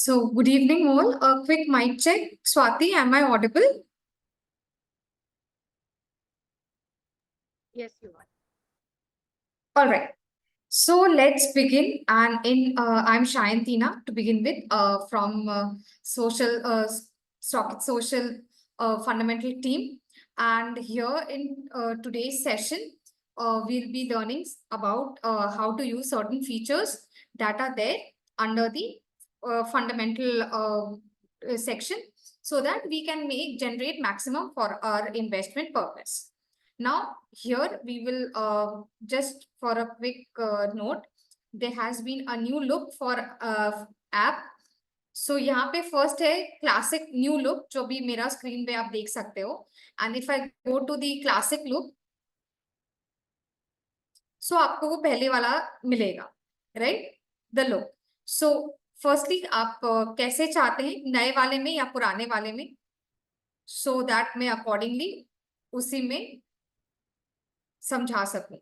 So, good evening, all. A quick mic check. Swati, am I audible? Yes, you are. All right. So let's begin. And I'm Shayantina to begin with from social stock social fundamental team. And here in today's session, we'll be learning about how to use certain features that are there under the fundamental section, so that we can generate maximum for our investment purpose. Now, here we will just for a quick note, there has been a new look for app. So यहाँ पे first है classic new look, जो भी मेरा screen पे आप देख सकते हो. And if I go to the classic look, so आपको वो पहले वाला मिलेगा, right, the look. So firstly आप कैसे चाहते हैं, नए वाले में या पुराने वाले में, सो दैट मैं अकॉर्डिंगली उसी में समझा सकूं.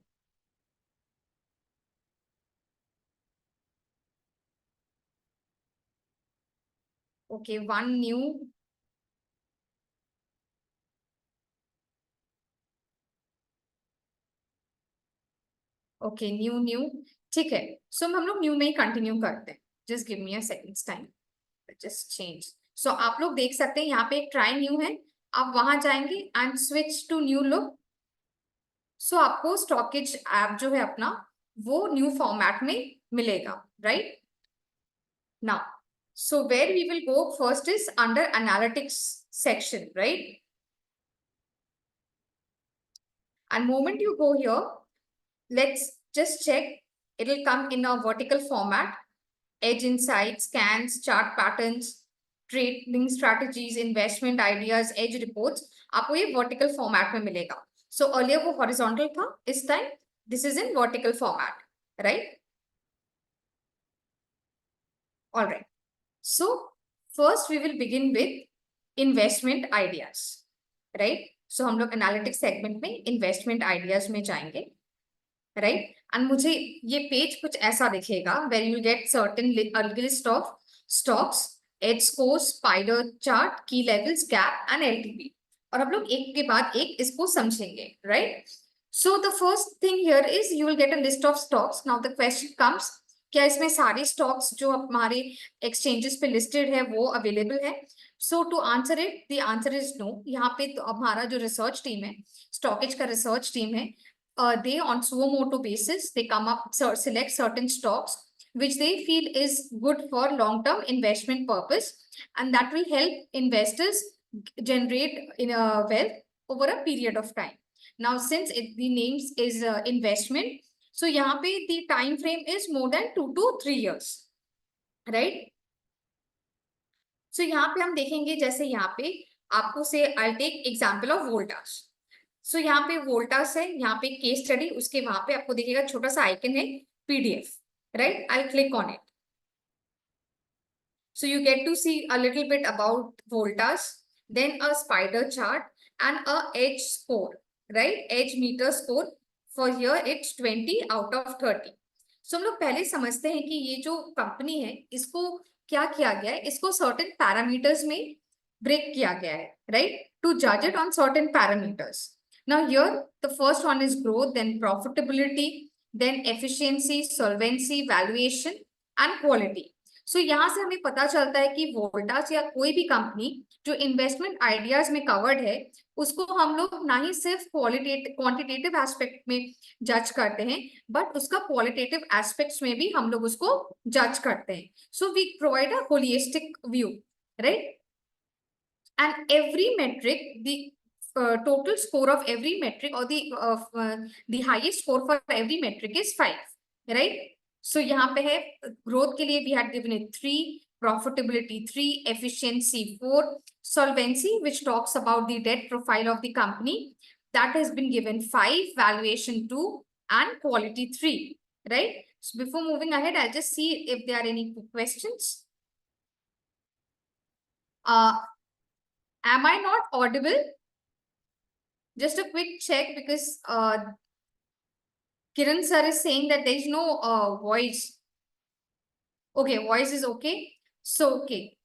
Okay, one new. Okay, new. ठीक है. सो हम लोग न्यू में ही कंटिन्यू करते हैं. Just give me a seconds time. Just change. So आप लोग देख सकते हैं यहाँ पे एक ट्राई न्यू है. आप वहां जाएंगे and switch to new look. So आपको स्टॉकेज ऐप जो है अपना, वो न्यू फॉर्मेट में मिलेगा, right. Now, so where we will go first is under analytics section, right? And moment you go here, let's just check. It'll come in a vertical format: edge insights, scans, chart patterns, trading strategies, investment ideas, edge reports. आपको ये vertical format में मिलेगा. So earlier वो horizontal था, इस time this is in vertical format, right? All right. So first we will begin with investment ideas, right? So हम लोग analytics segment में investment ideas में जाएंगे, right? And मुझे ये पेज कुछ ऐसा दिखेगा, where you get certain list of stocks, edge scores, spider chart, key levels, gap and LTP. और हम लोग एक के बाद एक इसको समझेंगे, right? So the first thing here is you will get a list of stocks. Now the question comes, क्या इसमें सारे स्टॉक्स जो हमारे एक्सचेंजेस पे लिस्टेड है वो अवेलेबल है? So to answer it, the answer is no. यहाँ पे तो हमारा जो रिसर्च टीम है, स्टॉकेज का रिसर्च टीम है, they on suo motu basis, they come up, select certain stocks which they feel is good for long term investment purpose, and that will help investors generate in a wealth over a period of time. Now since the names is investment, so यहाँ पे the time frame is more than 2 to 3 years, right? So यहाँ पे हम देखेंगे, जैसे यहाँ पे आपको से I'll take example of Voltas. सो यहाँ पे वोल्टास है, यहाँ पे केस स्टडी, उसके वहां पे आपको दिखेगा छोटा सा आइकन है PDF, right. I click on it. So you get to see a little bit about Voltas, then a spider chart and a edge score, right, edge meter score. For here it's 20 out of 30. So हम लोग पहले समझते हैं कि ये जो company है, इसको क्या किया गया है, इसको सर्टेन पैरामीटर्स में ब्रेक किया गया है, राइट, टू जज it on certain parameters. Now here, the first one is growth, then profitability, then efficiency, solvency, valuation and quality. So यहाँ से हमें पता चलता है कि वोल्टास या कोई भी कंपनी जो इन्वेस्टमेंट आइडियाज में कवर्ड है, उसको हम लोग ना ही सिर्फ क्वांटिटेटिव एस्पेक्ट में जज करते हैं, बट उसका क्वालिटेटिव एस्पेक्ट्स में भी हम लोग उसको जज करते हैं. So we provide a holistic view, right. And every metric, the total score of every metric, or the highest score for every metric is 5, right? So यहाँ पे है growth के लिए we had given it 3, profitability 3, efficiency 4, solvency which talks about the debt profile of the company, that has been given 5, valuation 2 and quality 3, right? So before moving ahead, I'll just see if there are any questions. Am I not audible? Just a quick check, because Kiran sir is saying that there is no voice. Okay, voice is okay. So okay,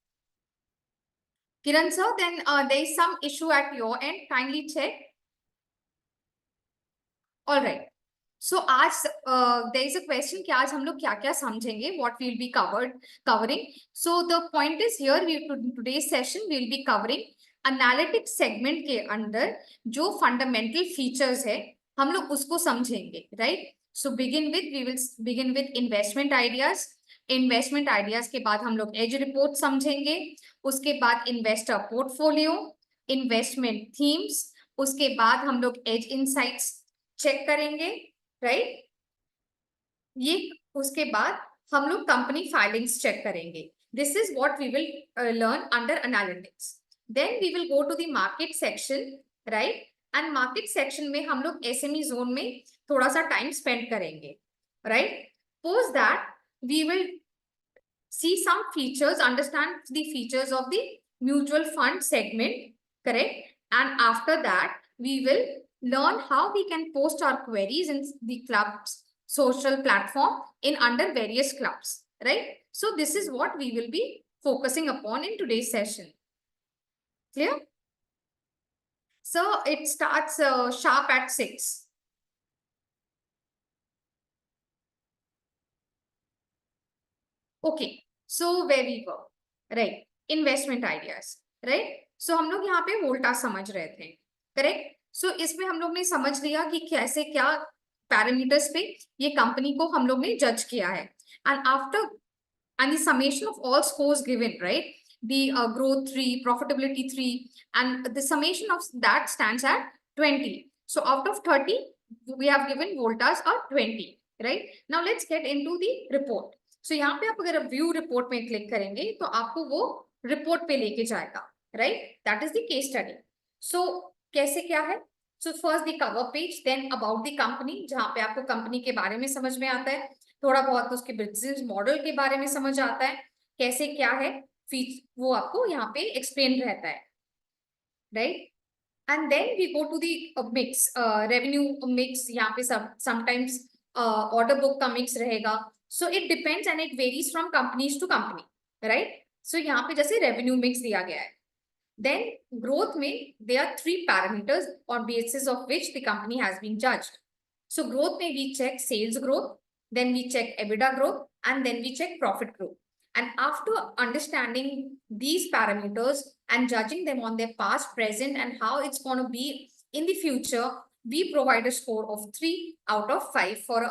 Kiran sir, then there is some issue at your end, kindly check. All right. So आज there is a question कि आज हम लोग क्या क्या समझेंगे, what we'll be covering. So the point is here, today's session we'll be covering analytics segment के अंदर जो fundamental features है हम लोग उसको समझेंगे, right? So we will begin with investment ideas. Investment ideas के बाद हम लोग edge report समझेंगे, उसके बाद investor portfolio, investment themes, उसके बाद हम लोग edge insights चेक करेंगे, राइट? ये उसके बाद हम लोग कंपनी फाइलिंग्स चेक करेंगे. This is what we will learn under analytics. Then we will go to the market section, right? And market section में हम लोग एसएमई जोन में थोड़ा सा टाइम स्पेंड करेंगे, right? Post that we will see some features, understand the features of the mutual fund segment, correct? And after that, we will learn how we can post our queries in the club's social platform in under various clubs, right? So this is what we will be focusing upon in today's session. Clear? So it starts sharp at 6. Okay, so where we were, right? Investment ideas, right? So हम लोग यहाँ पे वोल्टास समझ रहे थे, correct? सो इसमें हम लोग ने समझ लिया कि कैसे क्या पैरामीटर्स पे ये कंपनी को हम लोग ने जज किया है. And after and the summation of all scores given, right? The growth 3, profitability 3, and the summation of that stands at 20. So out of 30, we have given Voltas a 20, right? Now let's get into the report. So यहाँ पे आप अगर view report में click करेंगे तो आपको वो report पे लेके जाएगा, right? That is the case study. So कैसे क्या है? So first the cover page, then about the company, जहाँ पे आपको कंपनी के बारे में समझ में आता है, थोड़ा बहुत उसके बिजनेस मॉडल के बारे में समझ आता है, कैसे क्या है वो आपको यहाँ पे एक्सप्लेन रहता है, right? And then we go to the mix, revenue mix. यहाँ पे समटाइम्स ऑर्डर बुक का मिक्स रहेगा. So it depends and it varies from companies to company, right? So यहाँ पे जैसे रेवेन्यू मिक्स दिया गया है. देन ग्रोथ में there are 3 parameters on basis of which the company has been judged. So growth में we check sales growth, then we check EBITDA growth, and then we check profit growth. And after understanding these parameters and judging them on their past, present, and how it's going to be in the future, we provide a score of 3 out of 5 for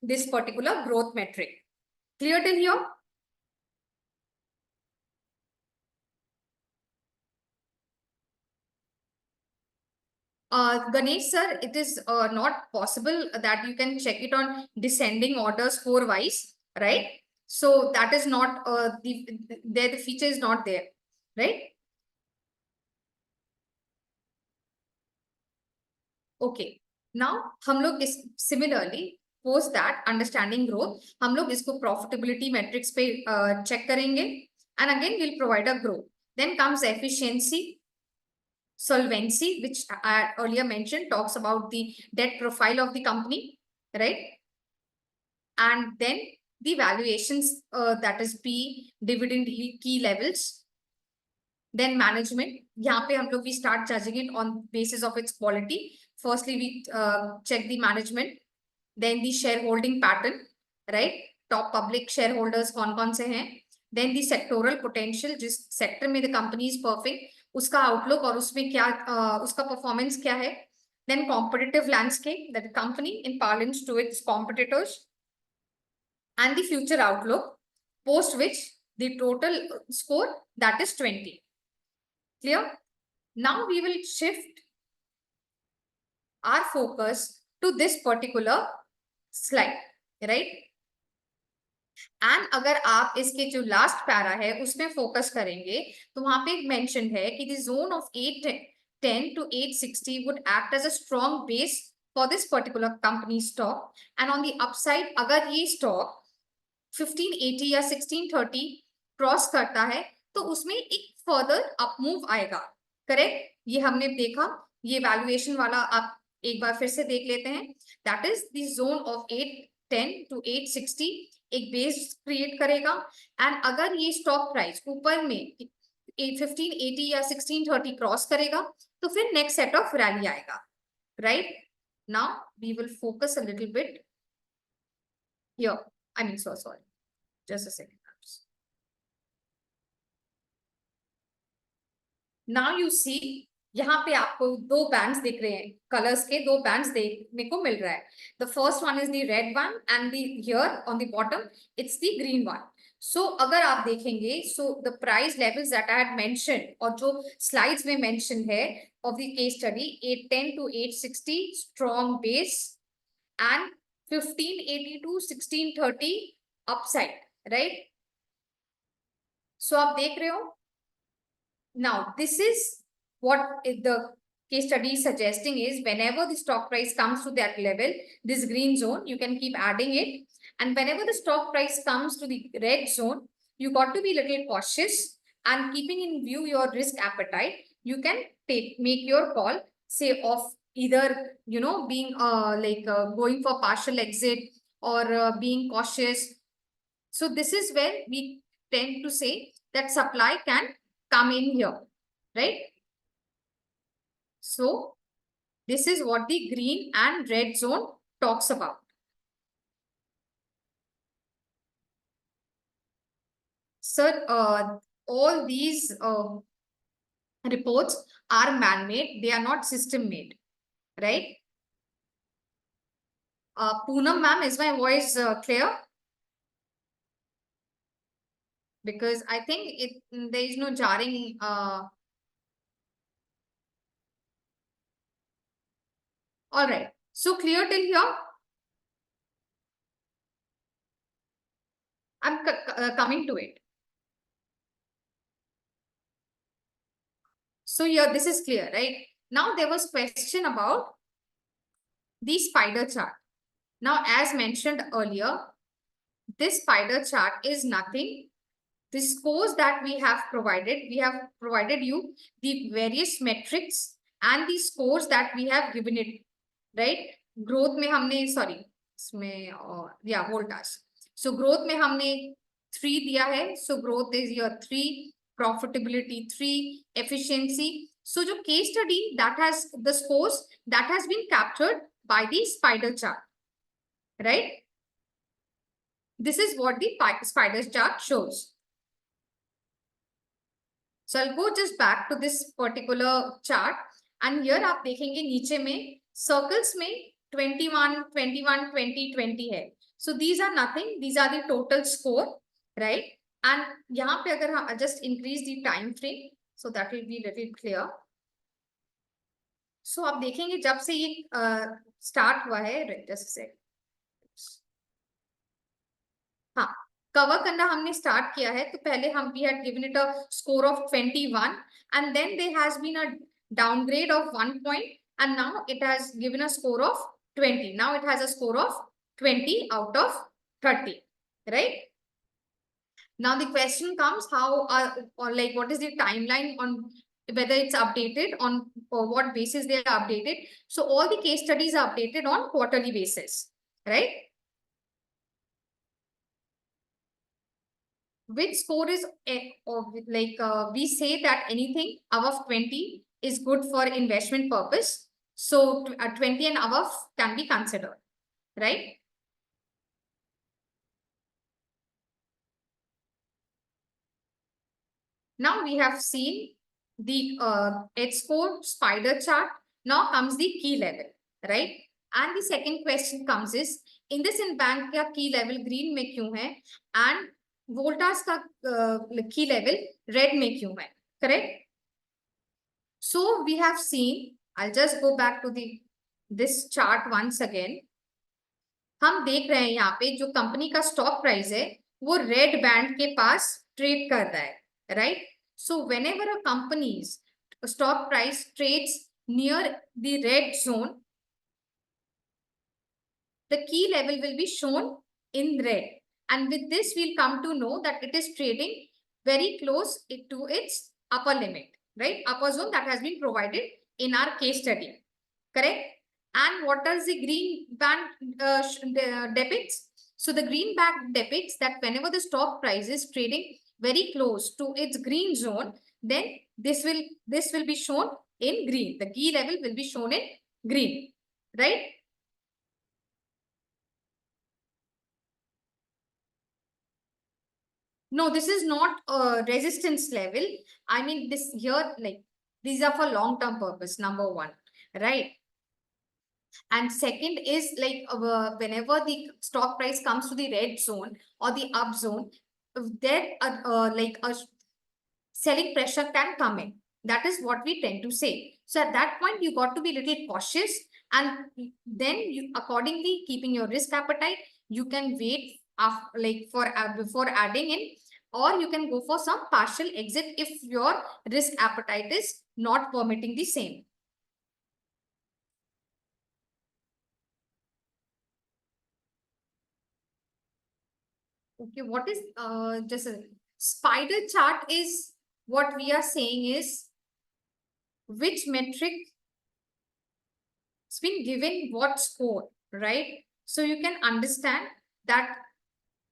this particular growth metric. Clear till here? Ganesh sir, it is not possible that you can check it on descending order score wise, right? So that is not the feature is not there, right? Okay. Now हम लोग इस similarly post that understanding growth, हम लोग इसको profitability metrics पे check करेंगे, and again we'll provide a growth. Then comes efficiency. Solvency, which I earlier mentioned, talks about the debt profile of the company, right? And then the valuations, that is P, dividend yield, key levels. Then management, यहाँ पे हम लोग we start judging it on basis of its quality. Firstly, we check the management, then the shareholding pattern, right? Top public shareholders कौन-कौन से हैं? Then the sectoral potential, जिस sector में the company is perfect, उसका outlook और उसमें क्या उसका performance क्या है? Then competitive landscape, that the company in parlance to its competitors, and the future outlook, post which the total score, that is 20. Clear? Now we will shift our focus to this particular slide, right? And अगर आप इसके जो last para है उसमें focus करेंगे तो वहां पे मेंशन है कि the zone of 810 to 860 would act as a strong base for this particular company stock, and on the upside अगर ये स्टॉक 1580 या 1630 क्रॉस करता है तो उसमें एक फर्दर अप मूव आएगा, करेक्ट? ये हमने देखा, ये वैल्यूएशन वाला आप एक बार फिर से देख लेते हैं. That is the zone of 810 to 860 एक बेस क्रिएट करेगा, एंड अगर ये स्टॉक प्राइस ऊपर में 1580 या 1630 क्रॉस करेगा तो फिर नेक्स्ट सेट ऑफ रैली आएगा, right? Now we will focus a little bit here, I mean so sorry, just a second. Now you see, यहाँ पे आपको दो बैंड्स दिख रहे हैं, कलर्स के दो बैंड्स देखने को मिल रहा है. The first one is the red one and the here on the bottom it's the green one. So अगर आप देखेंगे, so the price levels that I had mentioned और जो स्लाइड्स में मेंशन है of the case study, 810 to 860 strong base and 1580 to 1630 upside, right? So आप देख रहे हो. Now, this is what the case study is suggesting is whenever the stock price comes to that level, this green zone, you can keep adding it. And whenever the stock price comes to the red zone, you got to be a little cautious and keeping in view your risk appetite, you can make your call, say of either, being going for partial exit or being cautious. So this is where we tend to say that supply can come in here, right? So this is what the green and red zone talks about. Sir, all these reports are man-made, they are not system-made, right? Poonam ma'am, is my voice clear? Because I think there is no jarring. All right. So clear till here? I'm coming to it. So here, this is clear, right? Now there was question about the spider chart. Now, as mentioned earlier, this spider chart is nothing. The scores that we have provided you the various metrics and the scores that we have given it, right? Growth में हमने, sorry, इसमें yeah, voltage. So growth में हमने 3 दिया है. So growth is your 3, profitability 3, efficiency. So जो case study that has the scores that has been captured by the spider chart, right? This is what the spider chart shows. So I'll go just back to this particular chart, and here आप देखेंगे नीचे में circles में 21, 21, 20, 20 है. So these are nothing. These are the total score, right? And यहाँ पे अगर हम just increase the time frame, so that will be little clear. So आप देखेंगे जब से ये start हुआ है, just a sec. हाँ, कवर करना हमने स्टार्ट किया है, तो पहले हम we had given it a score of 21 and then there has been a downgrade of 1 point and now it has given a score of 20. Now it has a score of 20 out of 30, right? Now the question comes, how or like what is the timeline on whether it's updated on or what basis they are updated. So all the case studies are updated on quarterly basis, right? Which score is we say that anything above 20 is good for investment purpose. So 20 and above can be considered, right? Now we have seen the H4 spider chart. Now comes the key level, right? And the second question comes is, in this in bank का key level green में क्यों है and Voltas का key level red में क्यों है, correct? So we have seen, I'll just go back to this chart once again. हम देख रहे हैं यहाँ पे जो कंपनी का स्टॉक प्राइस है वो रेड बैंड के पास ट्रेड कर रहा है, right? So whenever a company's stock price trades near the red zone, the key level will be shown in red. And with this, we'll come to know that it is trading very close to its upper limit, right? Upper zone that has been provided in our case study, correct? And what does the green band depicts? So the green band depicts that whenever the stock price is trading very close to its green zone, then this will be shown in green. The key level will be shown in green, right? No, this is not a resistance level. I mean, this here, like, these are for long-term purpose, number one, right? And second is like whenever the stock price comes to the red zone or the up zone, there like a selling pressure can come in. That is what we tend to say. So at that point, you got to be a little cautious, and then you accordingly keeping your risk appetite, you can wait like for before adding in, or you can go for some partial exit if your risk appetite is not permitting the same. Okay, what is just a spider chart is what we are saying is which metric has been given what score, right? So you can understand that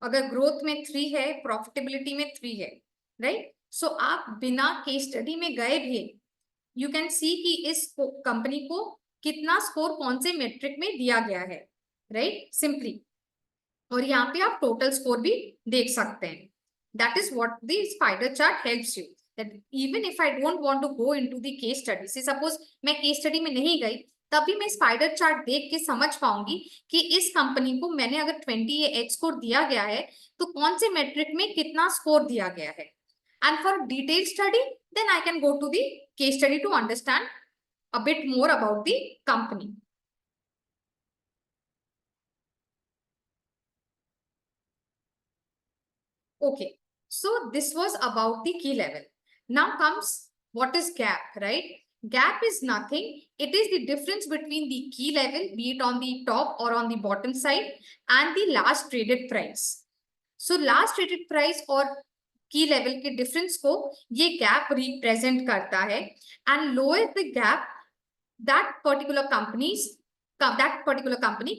अगर growth में 3 है, profitability में 3 है, right? So आप बिना case study में गए भी यू कैन सी कि इस कंपनी को कितना स्कोर कौन से मेट्रिक में दिया गया है, राइट? सिंपली, और यहाँ पे आप टोटल स्कोर भी देख सकते हैं. That is what the spider chart helps you, that even if I don't want to go into the case study, say suppose मैं केस स्टडी में नहीं गई, तभी मैं स्पाइडर चार्ट देख के समझ पाऊंगी कि इस कंपनी को मैंने अगर 20 या एच स्कोर दिया गया है तो कौन से मेट्रिक में कितना स्कोर दिया गया है. And for detail study then I can go to the case study to understand a bit more about the company. Okay, so this was about the key level. Now comes what is gap, right? Gap is nothing. It is the difference between the key level, be it on the top or on the bottom side, and the last traded price. So last traded price और key level के difference को ये gap represent करता है, and lower the gap, that particular company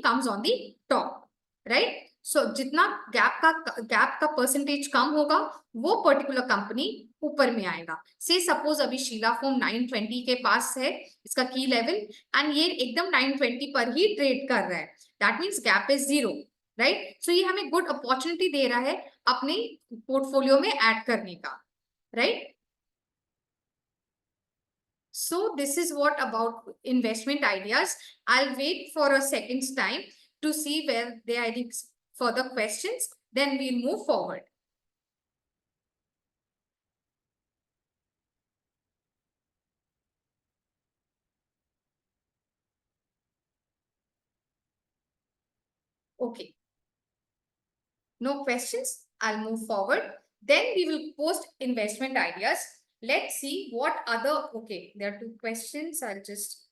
comes on the top, right? सो जितना gap का percentage कम होगा वो पर्टिकुलर कंपनी ऊपर में आएगा. से सपोज अभी शीला फोम 920 के पास है इसका की लेवल, एंड ये एकदम 920 पर ही ट्रेड कर रहा है, that means gap is 0, right? So ये हमें गुड अपॉर्चुनिटी दे रहा है अपने पोर्टफोलियो में ऐड करने का, right? So this is what about investment ideas. I'll wait for a second's time to see where there are any further questions, then we'll move forward. Okay. No questions. I'll move forward. Then we will post investment ideas. Let's see what other, okay, there are 2 questions. I'll just,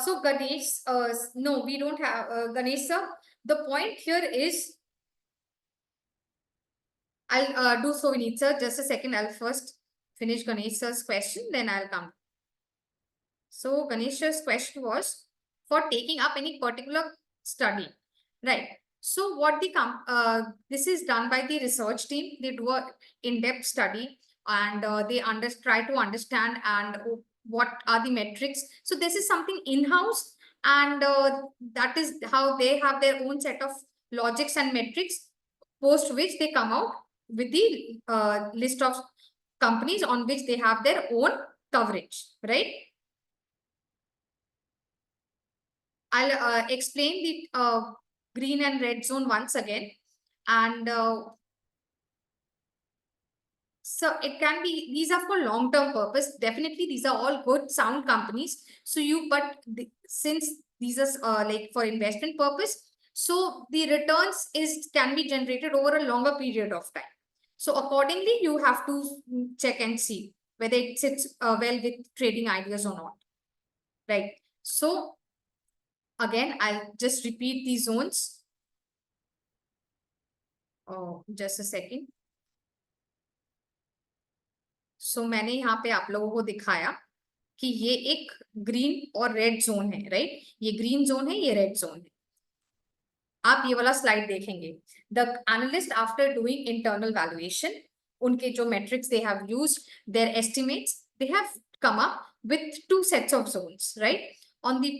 so Ganesh, no, we don't have, Ganesh sir. The point here is, I'll do so, Vineet sir. Just a second. I'll first finish Ganesh sir's question, then I'll come. So Ganesh sir's question was for taking up any particular study, right? So what this is done by the research team. They do a in-depth study, and they try to understand and what are the metrics. So this is something in-house, and that is how they have their own set of logics and metrics, post which they come out with the list of companies on which they have their own coverage, right? I'll explain the green and red zone once again. And so it can be, these are for long-term purpose. Definitely, these are all good, sound companies. So since these are like for investment purpose, so the returns can be generated over a longer period of time. So accordingly, you have to check and see whether it sits well with trading ideas or not, right? So again, I'll just repeat these zones. Oh, just a second. So मैंने यहाँ पे आप लोगों को दिखाया कि ये एक ग्रीन और रेड जोन है, राइट? ये ग्रीन जोन है, ये रेड जोन है। आप ये वाला स्लाइड देखेंगे, the analyst after doing internal valuation, उनके जो metrics they have used, their estimates, they have come up with two sets of zones, right? On the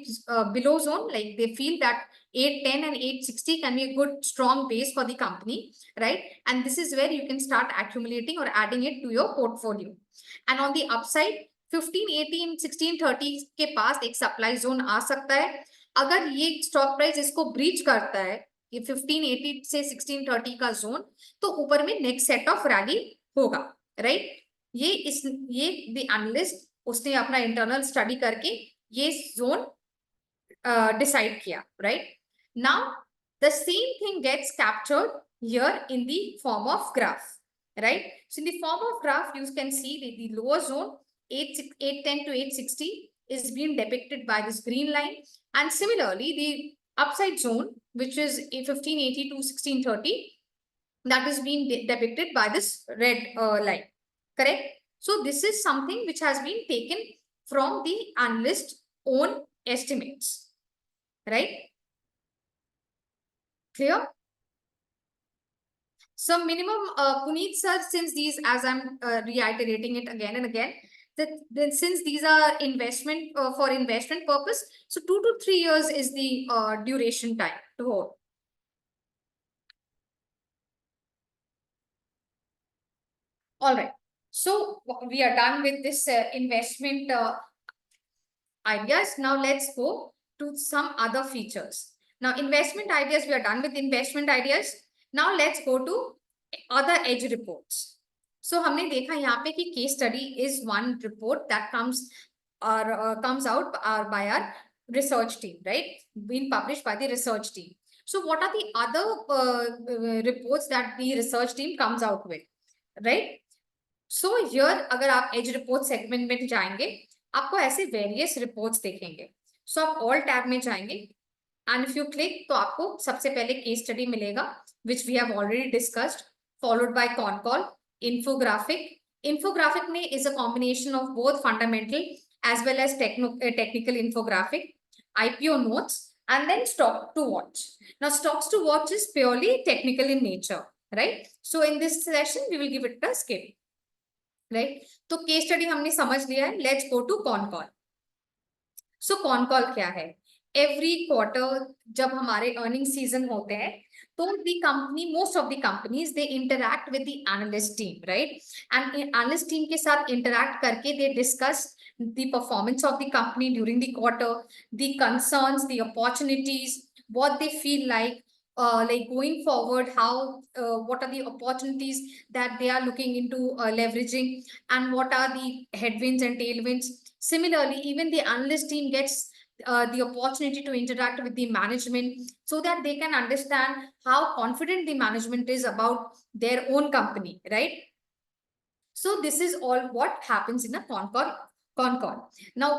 below zone, like they feel that 810 and 860 can be a good strong base for the company, right? And this is where you can start accumulating or adding it to your portfolio. And on the upside, 1580 and 1630 के पास एक supply zone आ सकता है। अगर ये stock price इसको breach करता है, ये 1580 से 1630 का जोन, तो ऊपर में नेक्स्ट सेट ऑफ रैली होगा, राइट? ये द एनालिस्ट उसने अपना इंटरनल स्टडी करके ये जोन डिसाइड किया, right? Now the same thing gets captured here in the form of graph, right? So in the form of graph, you can see the lower zone 810 to 860 is being depicted by this green line, and similarly the upside zone, which is 1580 to 1630, that is being depicted by this red line, correct? So this is something which has been taken from the analyst own estimates, right? Clear? So minimum, Puneet sir, since these, as I'm reiterating it again and again, that then since these are investment for investment purpose, so 2 to 3 years is the duration time to hold. All right. So we are done with this investment ideas. Now let's go to some other features. Now investment ideas, we are done with investment ideas. Now let's go to other edge reports. So हमने देखा यहाँ पे कि case study is one report that comes out by our research team, right? Being published by the research team. So what are the other reports that the research team comes out with, right? So here अगर आप edge report segment में जाएंगे, आपको ऐसे various reports देखेंगे। सो आप all tab में जाएंगे एंड इफ यू क्लिक तो आपको सबसे पहले केस स्टडी मिलेगा which we have already discussed, followed by concall, infographic. Infographic में is a combination of both fundamental as well as technical infographic, IPO notes, and then stock to watch. Now stocks to watch is purely technical in nature, right? So in this session we will give it a skip, right? तो case study हमने समझ लिया है, let's go to concall. So concall क्या है? Every quarter जब हमारे earning season होते हैं तो the company, most of the companies they interact with the analyst team, right? And analyst team के साथ इंटरैक्ट करके they discuss the performance of the company during the quarter, the concerns, the opportunities, what they feel like going forward, how what are the opportunities that they are looking into leveraging, and what are the headwinds and tailwinds. Similarly, even the analyst team gets the opportunity to interact with the management so that they can understand how confident the management is about their own company, right? So this is all what happens in a con call. Now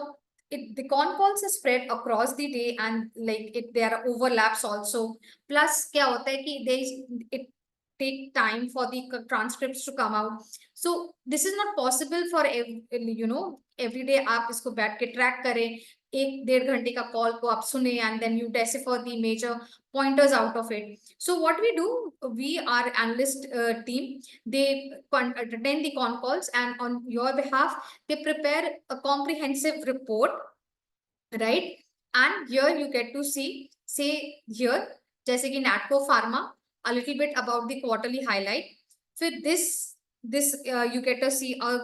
the con calls are spread across the day, and like there are overlaps also. Plus क्या होता है कि it take time for the transcripts to come out. So this is not possible for every day आप इसको बैठ के track करें, 1-1.5 घंटे का कॉल को आप सुने and then you decipher the major pointers out of it. So what we do, we our analyst team, they attend the con calls, and on your behalf they prepare a comprehensive report, right? And here you get to see, say here जैसे कि Natco Pharma, a little bit about the quarterly highlight. For this you get to see a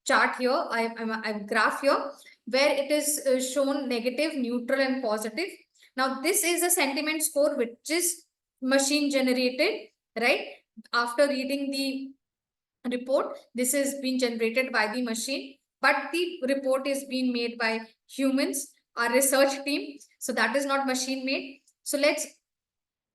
chart here, I graph here where it is shown negative, neutral, and positive. Now this is a sentiment score which is machine generated, right? After reading the report, this is being generated by the machine, but the report is being made by humans, our research team. So that is not machine made. So let's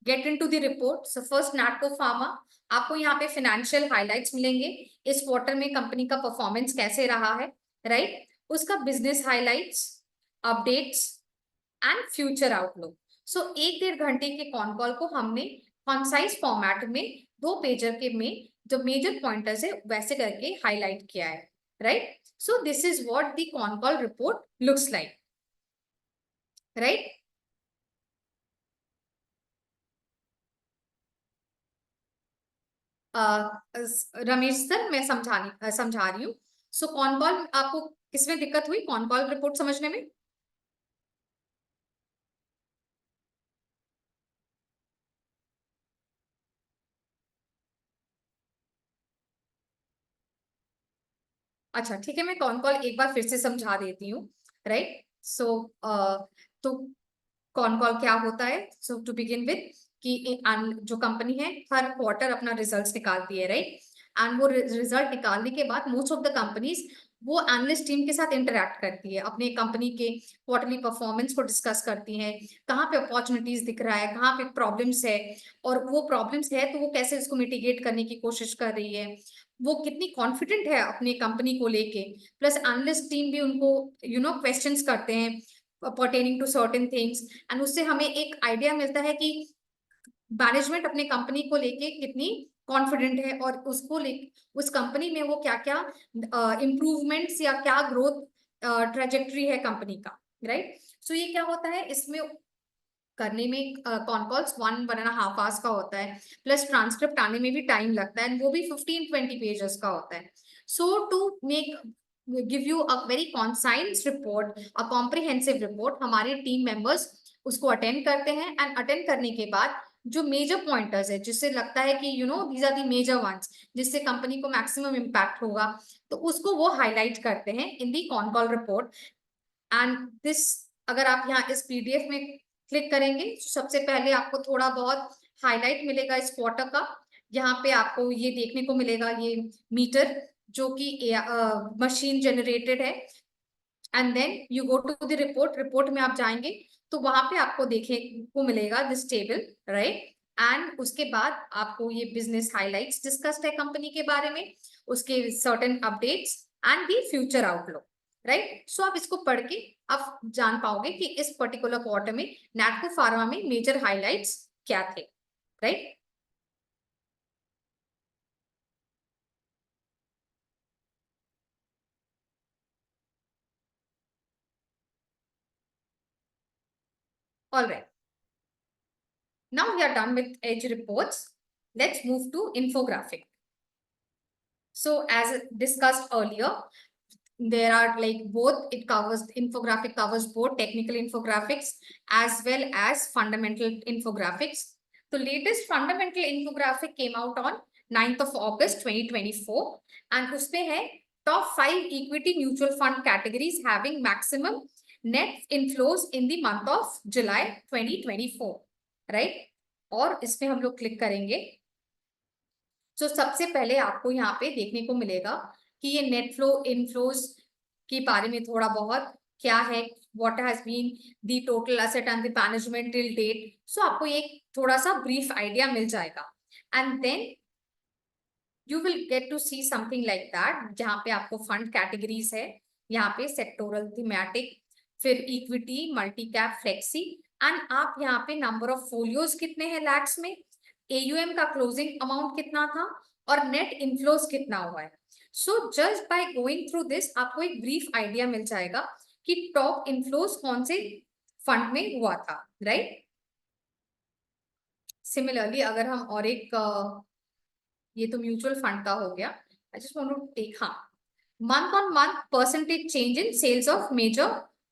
get into the report. So first Natco Pharma, आपको यहाँ पे financial highlights मिलेंगे, इस quarter में company का performance कैसे रहा है, राइट? उसका business highlights, updates and future outlook. So 1-1.5 घंटे के कॉन कॉल को हमने कॉन्साइज फॉर्मेट में 2 पेजर के में जो मेजर पॉइंटर्स है वैसे करके हाईलाइट किया है, right? So this is what the con call report looks like, right? Ramesh sir, मैं समझा रही हूँ। सो कॉन कॉल आपको किसमें दिक्कत हुई कॉन कॉल रिपोर्ट समझने में? अच्छा ठीक है, मैं कॉन कॉल एक बार फिर से समझा देती हूँ, राइट? सो तो कॉन कॉल क्या होता है? सो टू बिगिन विद कि जो कंपनी है हर क्वार्टर अपना रिजल्ट्स निकालती है, राइट? एंड वो रिजल्ट निकालने के बाद मोस्ट ऑफ द कंपनीज वो एनालिस्ट टीम के साथ इंटरेक्ट करती है, अपने कंपनी के क्वार्टरली परफॉर्मेंस को डिस्कस करती है, कहाँ पे अपॉर्चुनिटीज दिख रहा है, कहाँ पे प्रॉब्लम्स है, और वो प्रॉब्लम्स है तो वो कैसे इसको मिटिगेट करने की कोशिश कर रही है, वो कितनी कॉन्फिडेंट है अपनी कंपनी को लेके। प्लस एनालिस्ट टीम भी उनको क्वेश्चंस करते हैं pertaining to certain things, and उससे हमें एक आइडिया मिलता है कि मैनेजमेंट अपने कंपनी को लेके कितनी कॉन्फिडेंट है, और उसको ले उस कंपनी में वो क्या क्या इम्प्रूवमेंट्स या क्या ग्रोथ ट्रेजेक्ट्री है कंपनी का, राइट? सो ये क्या होता है इसमें करने में, कॉन कॉल्स 1.5 आवर्स का होता है, प्लस ट्रांसक्रिप्ट आने में भी टाइम लगता है, वो भी 15-20 पेजेस का होता है। So to make give you a very concise report, a comprehensive report, हमारे टीम मेंबर्स उसको अटेंड करते हैं, एंड अटेंड करने के बाद जो मेजर पॉइंटर्स है जिससे लगता है कि these are the major ones, जिससे कंपनी को मैक्सिमम इम्पैक्ट होगा, तो उसको वो हाईलाइट करते हैं in the con call report. And this, अगर आप यहाँ इस पीडीएफ में क्लिक करेंगे तो सबसे पहले आपको थोड़ा बहुत हाईलाइट मिलेगा इस क्वार्टर का। यहाँ पे आपको ये देखने को मिलेगा, ये मीटर जो कि मशीन जनरेटेड है, and then you go to the report. Report में आप जाएंगे तो वहां पे आपको देखने को मिलेगा दिस टेबल, राइट? एंड उसके बाद आपको ये बिजनेस हाइलाइट्स डिस्कस्ड है कंपनी के बारे में, उसके certain updates and the future outlook, right? So आप इसको पढ़ के आप जान पाओगे कि इस पर्टिकुलर क्वार्टर में नैटको फार्मा में मेजर हाइलाइट्स क्या थे, right? All right, now we are done with edge reports, let's move to infographic. So as discussed earlier, there are like both, it covers, infographic covers both technical infographics as well as fundamental infographics. The latest fundamental infographic came out on 9th of August 2024, and उसपे है top 5 equity mutual fund categories having maximum net inflows in the month of July 2024, right? और इसमें हम लोग click करेंगे। तो सबसे पहले आपको यहाँ पे देखने को मिलेगा कि ये नेट फ्लो इनफ्लोज के बारे में थोड़ा बहुत क्या है, what has been the total asset and the management till date. So आपको एक थोड़ा सा ब्रीफ आइडिया मिल जाएगा, and then you will get to see something like that, जहाँ पे आपको फंड कैटेगरीज है, यहाँ पे सेक्टोरल, थीमेटिक, फिर equity, multi cap, flexi, and आप यहाँ पे नंबर ऑफ फोलियोज कितने हैं लैक्स में, एयूएम का क्लोजिंग अमाउंट कितना था, और नेट इनफ्लोज कितना हुआ है। सो just by going through this आपको एक ब्रीफ आइडिया मिल जाएगा कि टॉप इनफ्लोज कौन से फंड में हुआ था, राइट? सिमिलरली अगर हम और एक ये तो म्यूचुअल फंड का हो गया, I just want to take, हाँ, month on month percentage change in sales of major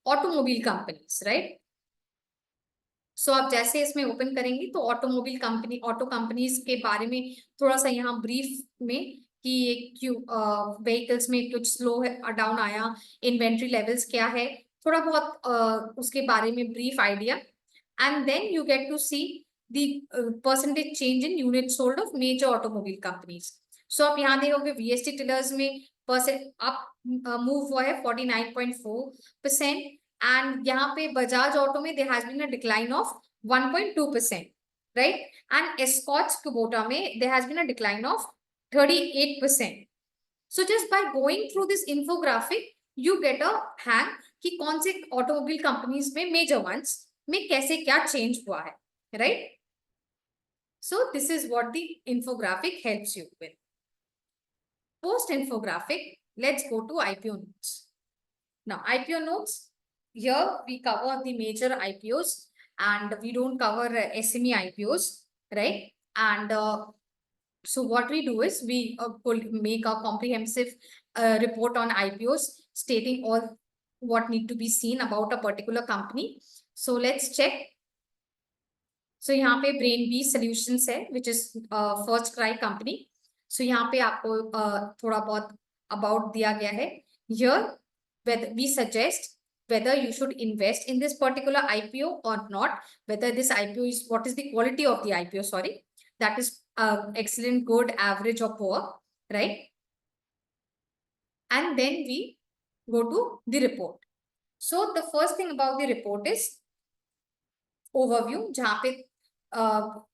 automobile companies, right? सो आप जैसे इसमें ओपन करेंगे तो ऑटोमोबाइल कंपनी, ऑटो कंपनीज के बारे में थोड़ा सा यहाँ ब्रीफ में कि ये क्यों व्हीकल्स में कुछ स्लो है, डाउन आया, इन्वेंट्री लेवल्स क्या है, थोड़ा बहुत उसके बारे में brief idea, and then you get to see the percentage change in unit sold of major automobile companies. So आप यहाँ देखोगे वीएसटी टिलर्स में परसेंट अप मूव हुआ है 49.4%, एंड यहाँ पे बजाज ऑटो में there has been a decline of 1.2%, right? And Escorts Kubota में there has been a decline of 38%। So just by going through this infographic you get a hang कि कौन से automobile companies में major once में कैसे क्या change हुआ है, right? So this is what the infographic helps you with. Post infographic, let's go to IPO notes. Now, IPO notes, here we cover the major IPOs and we don't cover SME IPOs, right? And so what we do is we make a comprehensive report on IPOs stating all what need to be seen about a particular company. So let's check. So यहाँ पे BrainBees Solutions है, which is first cry company. So यहाँ पे आपको थोड़ा बहुत about दिया गया है. Here, whether we suggest whether you should invest in this particular IPO or not, whether this IPO is, what is the quality of the IPO, sorry, that is excellent, good, average or poor, right? And then we go to the report. So the first thing about the report is overview, जहाँ पे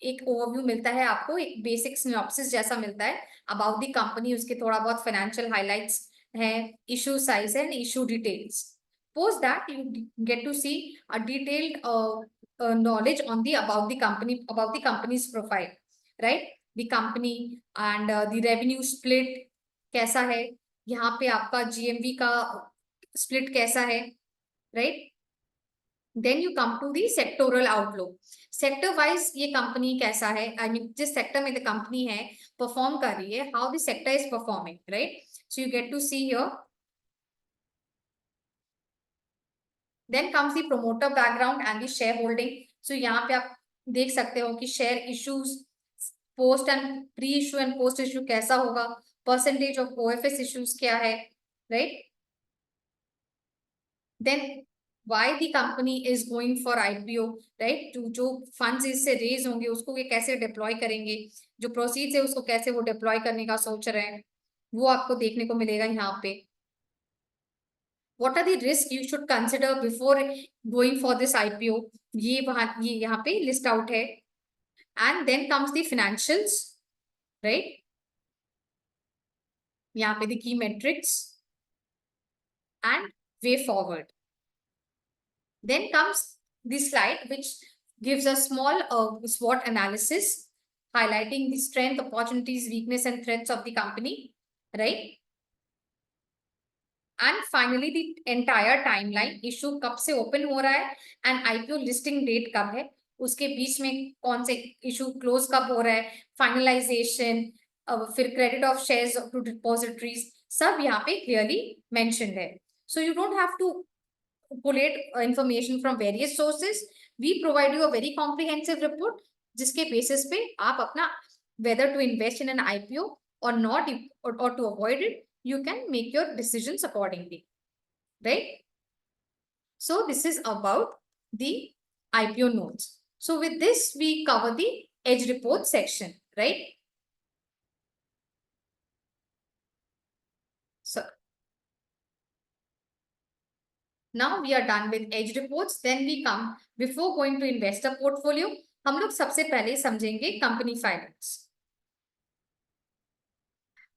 एक overview मिलता है आपको, एक basic synopsis जैसा मिलता है अबाउट द कंपनी, उसके थोड़ा बहुत फाइनेंशियल हाइलाइट्स हैं, issue size and issue details. Post that you get to see a detailed knowledge on the about the company, about the company's profile, right? The company and the revenue split कैसा है, यहाँ पे आपका GMV का split कैसा है, right? Then you come to the sectoral outlook. Sector wise ये company कैसा है, I mean जिस sector में the company है perform कर रही है, how the sector is performing, right? So you get to see here. Then comes the promoter background and the shareholding. So यहाँ पे आप देख सकते हो कि share issues, post and pre-issue and post issue कैसा होगा, percentage of OFS issues क्या है, right? Then why the company is going for IPO, right? जो funds इससे raise होंगे उसको ये कैसे deploy करेंगे, जो proceeds है उसको कैसे वो deploy करने का सोच रहे हैं, वो आपको देखने को मिलेगा यहाँ पे. What are the risks you should consider before going for this IPO? ये यहाँ पे list out है. And then comes the financials, right? यहाँ पे the key metrics and way forward. Then comes the slide which gives a small SWOT analysis highlighting the strength, opportunities, weakness and threats of the company, right? And finally the entire timeline, issue कब से open हो रहा है and IPO listing date कब है, उसके बीच में कौन से issue close कब हो रहा है, finalization, फिर credit of shares to depositories, सब यहाँ पे clearly mentioned है. So you don't have to collate information from various sources. We provide you a very comprehensive report जिसके basis पे आप अपना whether to invest in an IPO or not, or to avoid it, you can make your decisions accordingly, right? So this is about the IPO notes. So with this we cover the edge report section, right? So now we are done with edge reports. Then we come, before going to investor portfolio, हम लोग सबसे पहले समझेंगे company finance.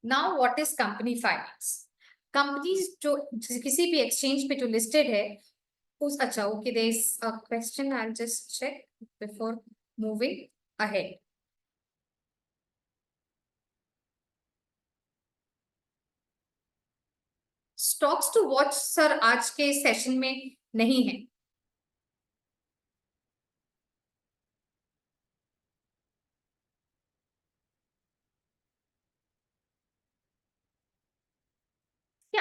Now what is company finance? Companies जो किसी भी exchange पे जो listed है उस, अच्छा, okay, there is a question, I'll just check before moving ahead. Stocks to watch sir आज के सेशन में नहीं है.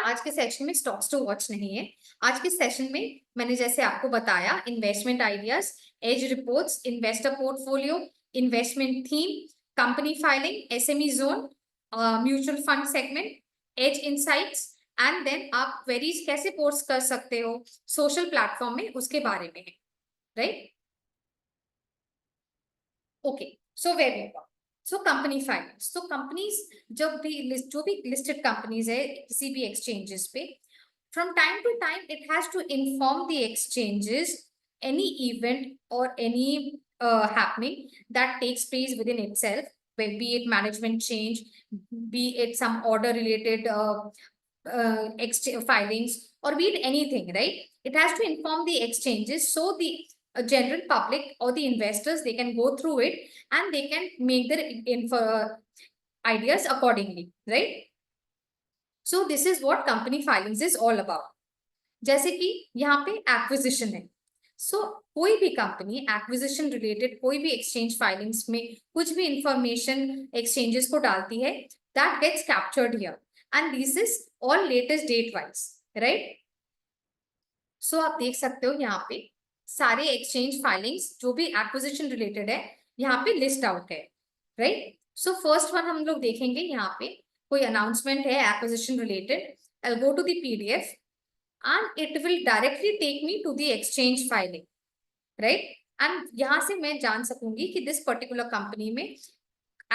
आज के सेशन में स्टॉक्स टू वॉच नहीं है. आज के सेशन में मैंने जैसे आपको बताया investment ideas, edge reports, investor portfolio, investment theme, company filing, SME zone, mutual fund segment, edge insights and then आप क्वेरीज कैसे पोस्ट कर सकते हो सोशल प्लेटफॉर्म में, उसके बारे में है, right? Okay, so where we go. So company finance. तो कंपनीज जो भी लिस्टेड कंपनीज है किसी भी एक्सचेंजेस पे, from time to time it has to inform the exchanges any event or any happening that takes place within itself, be it management change, be it some order related filings, or be it anything, right? It has to inform the exchanges so the general public or the investors, they can go through it and they can make their ideas accordingly, right? So this is what company filings is all about. जैसे कि यहाँ पे acquisition है, सो कोई भी company acquisition related कोई भी exchange filings में कुछ भी इंफॉर्मेशन एक्सचेंजेस को डालती है, that gets captured here and this is all latest date wise, right. So आप देख सकते हो यहाँ पे सारे एक्सचेंज फाइलिंग्स जो भी एक्विजिशन रिलेटेड है यहाँ पे लिस्ट आउट है, राइट। सो फर्स्ट वन हम लोग देखेंगे, यहाँ पे कोई अनाउंसमेंट है acquisition related, I will go to the PDF and it will directly take me to the exchange filing, right? And यहाँ से मैं जान सकूंगी कि this particular company में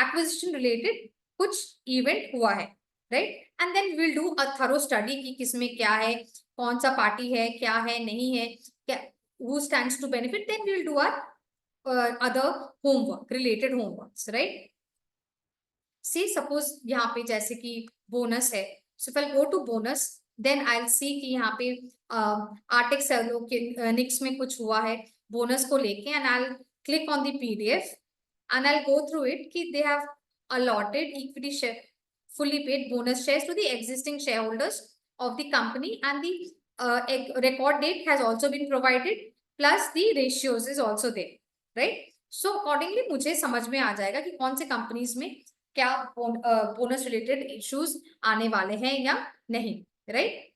acquisition related कुछ event हुआ है, right? And then we'll do a thorough study कि किसमें क्या है, कौन सा पार्टी है, क्या है, नहीं है, क्या, who stands to benefit. Then we'll do our other homework, related homeworks, right? See, suppose यहाँ पे जैसे कि बोनस है, so if I go to bonus, then I'll see कि यहाँ पे आर्टिक्स निक्स में कुछ हुआ है बोनस को लेके, and I'll click on the PDF and I'll go through it कि they have allotted equity share, fully paid bonus shares to the existing shareholders of the company, and the record date has also been provided, plus the ratios is also there, right? So accordingly मुझे समझ में आ जाएगा कि कौन से companies में क्या bonus related issues आने वाले हैं या नहीं, राइट।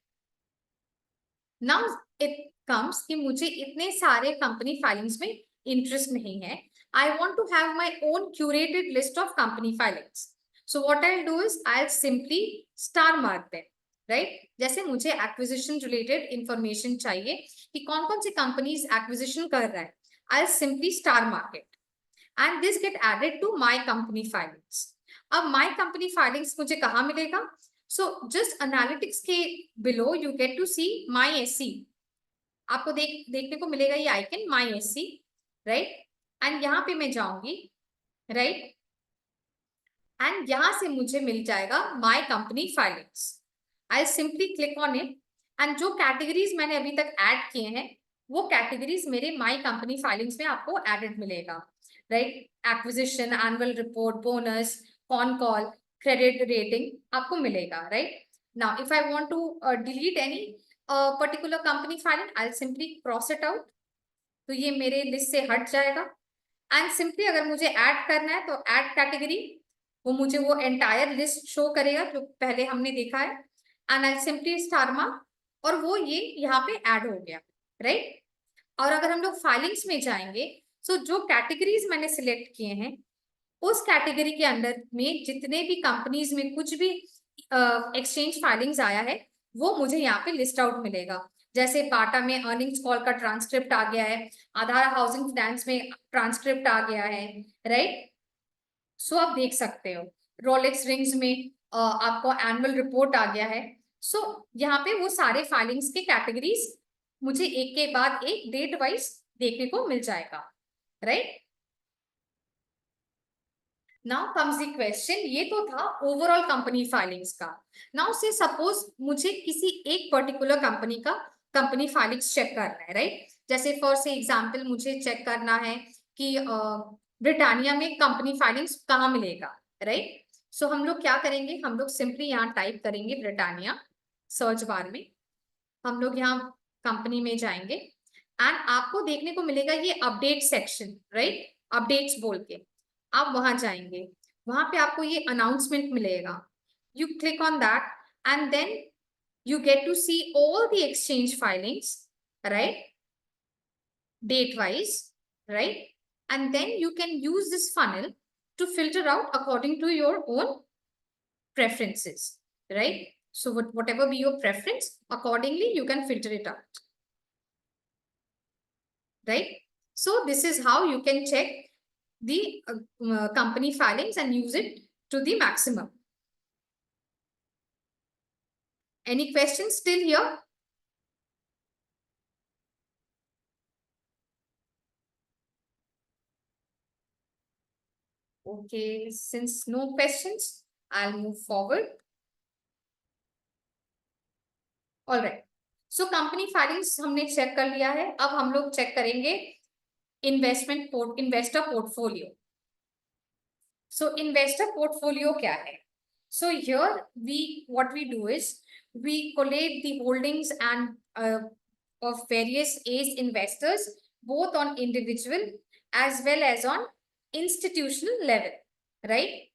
नाउ इट कम्स कि मुझे इतने सारे कंपनी फाइलिंग्स में इंटरेस्ट नहीं है, I want to have my own curated list of company filings. So what I will do is I will simply star mark them, right. जैसे मुझे acquisition related information चाहिए कि कौन कौन सी कंपनीज एक्विजिशन कर रहा है, I will simply star mark it and this get added to my company filings. अब माय कंपनी फाइलिंग्स मुझे कहाँ मिलेगा? सो जस्ट एनालिटिक्स के below you get to see my SC, आपको देखने को मिलेगा ये icon my SC, right. And यहाँ पे मैं जाऊंगी, राइट, एंड यहाँ से मुझे मिल जाएगा my company filings. I simply click on it and जो कैटेगरीज मैंने अभी तक ऐड किए हैं वो कैटेगरीज मेरे माय कंपनी फाइलिंग्स में आपको एडेड मिलेगा, right. Acquisition, annual report, bonus, con call, credit rating आपको मिलेगा, right. Now if I want to delete any particular company filing, I will simply cross it out, तो ये मेरे list से हट जाएगा। एंड सिंपली अगर मुझे ऐड करना है तो ऐड कैटेगरी, वो मुझे वो एंटायर लिस्ट शो करेगा जो पहले हमने देखा है, and I simply star mark, और वो ये यहाँ पे ऐड हो गया, राइट। और अगर हम लोग फाइलिंग्स में जाएंगे, सो जो कैटेगरीज मैंने सिलेक्ट किए हैं उस कैटेगरी के अंदर में जितने भी कंपनीज में कुछ भी एक्सचेंज फाइलिंग्स आया है वो मुझे यहाँ पे लिस्ट आउट मिलेगा। जैसे बाटा में अर्निंग्स कॉल का ट्रांसक्रिप्ट आ गया है, आधार हाउसिंग फाइनेंस में ट्रांसक्रिप्ट आ गया है, राइट। सो आप देख सकते हो रोलेक्स रिंग्स में आपको एनुअल रिपोर्ट आ गया है। सो यहाँ पे वो सारे फाइलिंग्स के कैटेगरीज मुझे एक के बाद एक डेट वाइज देखने को मिल जाएगा, right. Now comes the question, ये तो था ओवरऑल कंपनी फाइलिंग्स का। नाउ से सपोज मुझे किसी एक पर्टिकुलर कंपनी का कंपनी फाइलिंग्स चेक करना है, राइट। जैसे फॉर से एग्जांपल मुझे चेक करना है कि ब्रिटानिया में कंपनी फाइलिंग्स कहाँ मिलेगा, राइट। सो हम लोग क्या करेंगे, हम लोग सिंपली यहाँ टाइप करेंगे ब्रिटानिया सर्च बार में, हम लोग यहाँ कंपनी में जाएंगे एंड आपको देखने को मिलेगा ये अपडेट सेक्शन, राइट, अपडेट्स बोल के आप वहां जाएंगे, वहां पे आपको ये अनाउंसमेंट मिलेगा, you click on that and then you get to see all the exchange filings, right, date wise, right, and then you can use this funnel to filter out according to your own preferences, right. So whatever be your preference, accordingly you can filter it out, right. So this is how you can check the company filings and use it to the maximum. Any questions still here? Okay, since no questions, I'll move forward. All right. So company filings हमने check कर लिया है, अब हम लोग check करेंगे investor portfolio. सो investor portfolio क्या है? So here what we do is we collate the holdings and of various ACE investors, both on individual as well as on institutional level, right?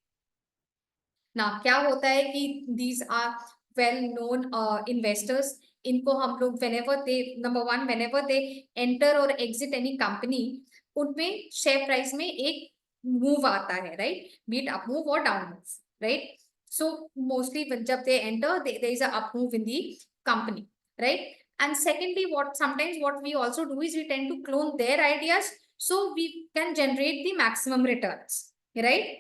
Now, क्या होता है कि these are well-known investors. इनको हम लोग whenever they, number one, whenever they enter or exit any company, उनमें share price में एक move आता है, right? Be it up move or down move, right? So mostly when जब they enter, there is a up move in the company, right? And secondly, what we also do is we tend to clone their ideas so we can generate the maximum returns, right?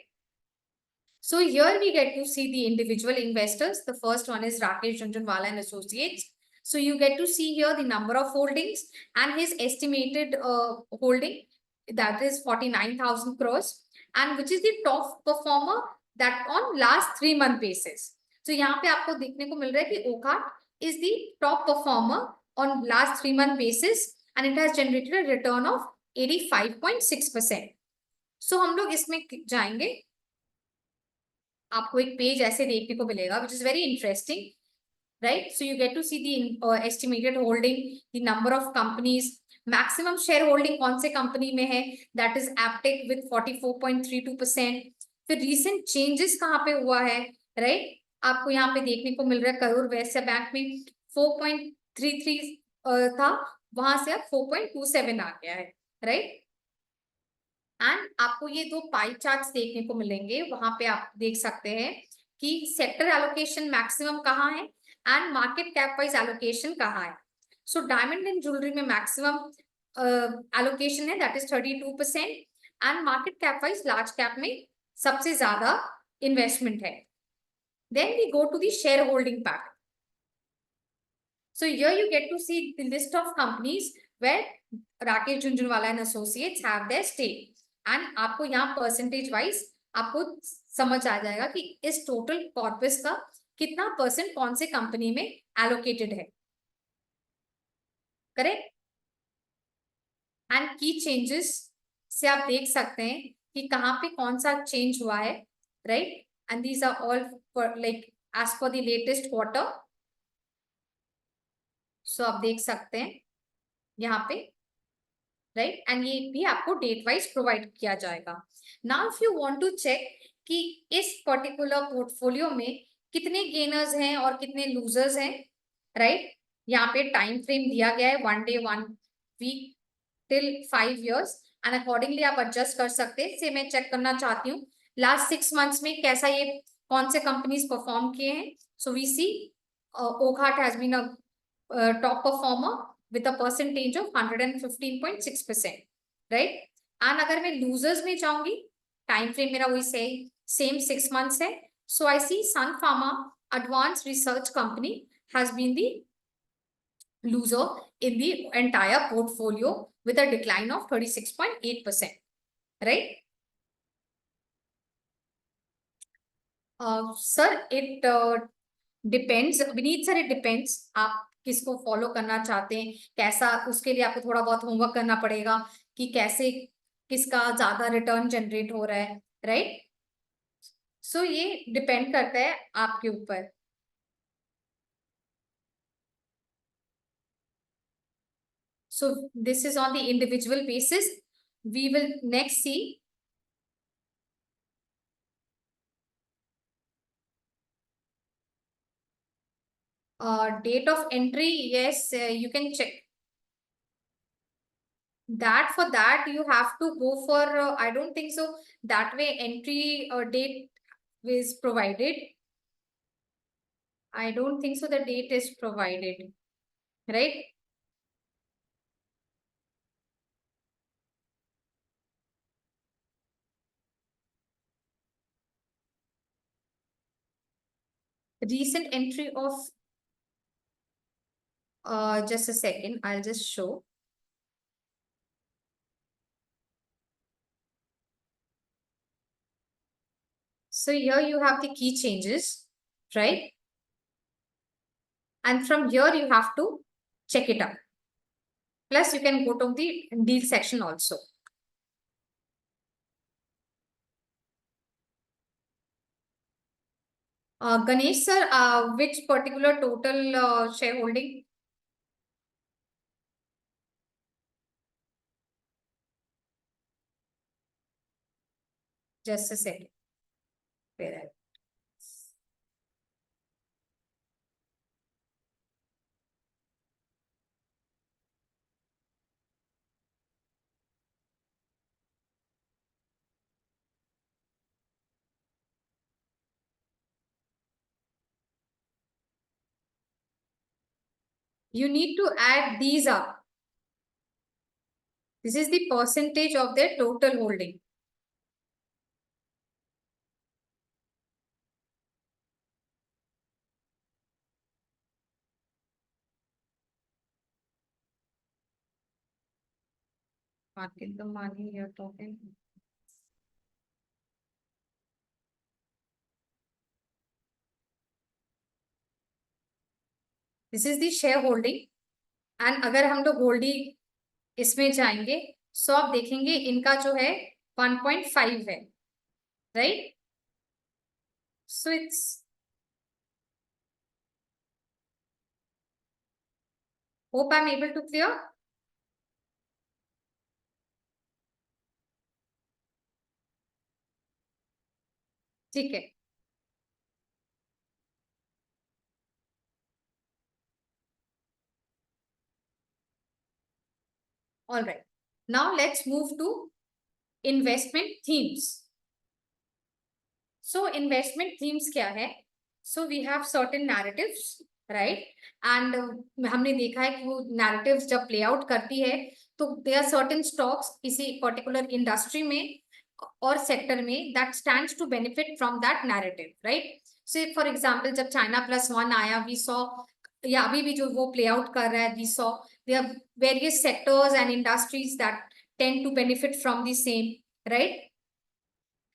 So here we get to see the individual investors. The first one is Rakesh Jhunjhunwala and Associates. So you get to see here the number of holdings and his estimated holding, that is 49,000 crores, and which is the top performer that on last 3-month basis. So यहाँ पे आपको देखने को मिल रहा है कि Oakart is the top performer on last 3-month basis and it has generated a return of 85.6%. So हम लोग इसमें जाएंगे, आपको एक पेज ऐसे देखने को मिलेगा which is very interesting, right? So you get to see the estimated holding, the number of companies, maximum share holding कौन से कंपनी में है, that is Aptech with 44.32%. फिर recent changes कहाँ पे हुआ है, right? आपको यहाँ पे देखने को मिल रहा है करूर वैश्य बैंक में 4.33 था, वहां से अब 4.27 आ गया है, right? एंड आपको ये दो पाई चार्ट्स देखने को मिलेंगे, वहां पे आप देख सकते हैं कि सेक्टर एलोकेशन मैक्सिमम कहाँ है and market cap wise allocation कहाँ है. सो डायमंड एंड ज्वेलरी में मैक्सिमम एलोकेशन है, that is 32%, and market cap wise large cap में सबसे ज्यादा इन्वेस्टमेंट है. Then we go to the share holding pattern. So here you get to see the list of companies where Rakesh Jhunjhunwala and Associates have their stake. And आपको यहाँ percentage wise आपको समझ आ जाएगा कि इस टोटल कॉर्पस का कितना percent कौन से कंपनी में एलोकेटेड है, करेक्ट? एंड की चेंजेस से आप देख सकते हैं कि कहाँ पे कौन सा चेंज हुआ है, right? And these are all like as per the latest quarter. So आप देख सकते हैं यहाँ पे, राइट? एंड ये भी आपको डेट वाइज प्रोवाइड किया जाएगा. Now if you want to check कि इस पर्टिकुलर पोर्टफोलियो में कितने गेनर्स हैं और कितने लूजर्स हैं, राइट? यहाँ पे टाइम फ्रेम दिया गया है 1 day 1 week till 5 years and accordingly आप एडजस्ट कर सकते हैं. से मैं चेक करना चाहती हूँ लास्ट 6 months में कैसा ये कौन से कंपनीज परफॉर्म किए हैं. So we see Oakart has been a top performer with a percentage of 115.6%, right? And अगर मैं लूजर्स में जाऊंगी, टाइम फ्रेम मेरा वही सेम 6 months है. So I see Sun Pharma advance research company has been the loser in the entire portfolio with a decline of 36.8%, right? Sir, it depends. Vineet sir, it depends. आप किसको follow करना चाहते हैं, कैसा, उसके लिए आपको थोड़ा बहुत होमवर्क करना पड़ेगा कि कैसे किसका ज्यादा रिटर्न जनरेट हो रहा है, राइट? सो ये डिपेंड करता है आपके ऊपर. So this is on the individual basis. We will next see date of entry. Yes, you can check that. For that you have to go for I don't think so that way entry date is provided. I don't think so the date is provided, right? Recent entry of just a second, I'll just show. So here you have the key changes, right? And from here you have to check it out. Plus you can go to the deal section also. Ganesh sir, which particular total shareholding? Just a second. Where you need to add these up. This is the percentage of their total holding. Market the money you're talking. This is the shareholding. And अगर हम लोग holding इसमें जाएंगे सो आप देखेंगे इनका जो है 1.5 है, right? So it's hope I am able to clear. ठीक है. All right, now let's move to investment themes. So investment themes क्या है? So we have certain narratives, right? And हमने देखा है कि वो नैरेटिव्स जब प्ले आउट करती है तो दे आर सर्टेन स्टॉक्स किसी पर्टिकुलर इंडस्ट्री में और सेक्टर में that stands to benefit from that narrative, right? Say for example जब China+1 आया वी सॉ, या अभी भी जो वो प्ले आउट कर रहा है we saw there are various sectors and industries that tend to benefit from the same, right?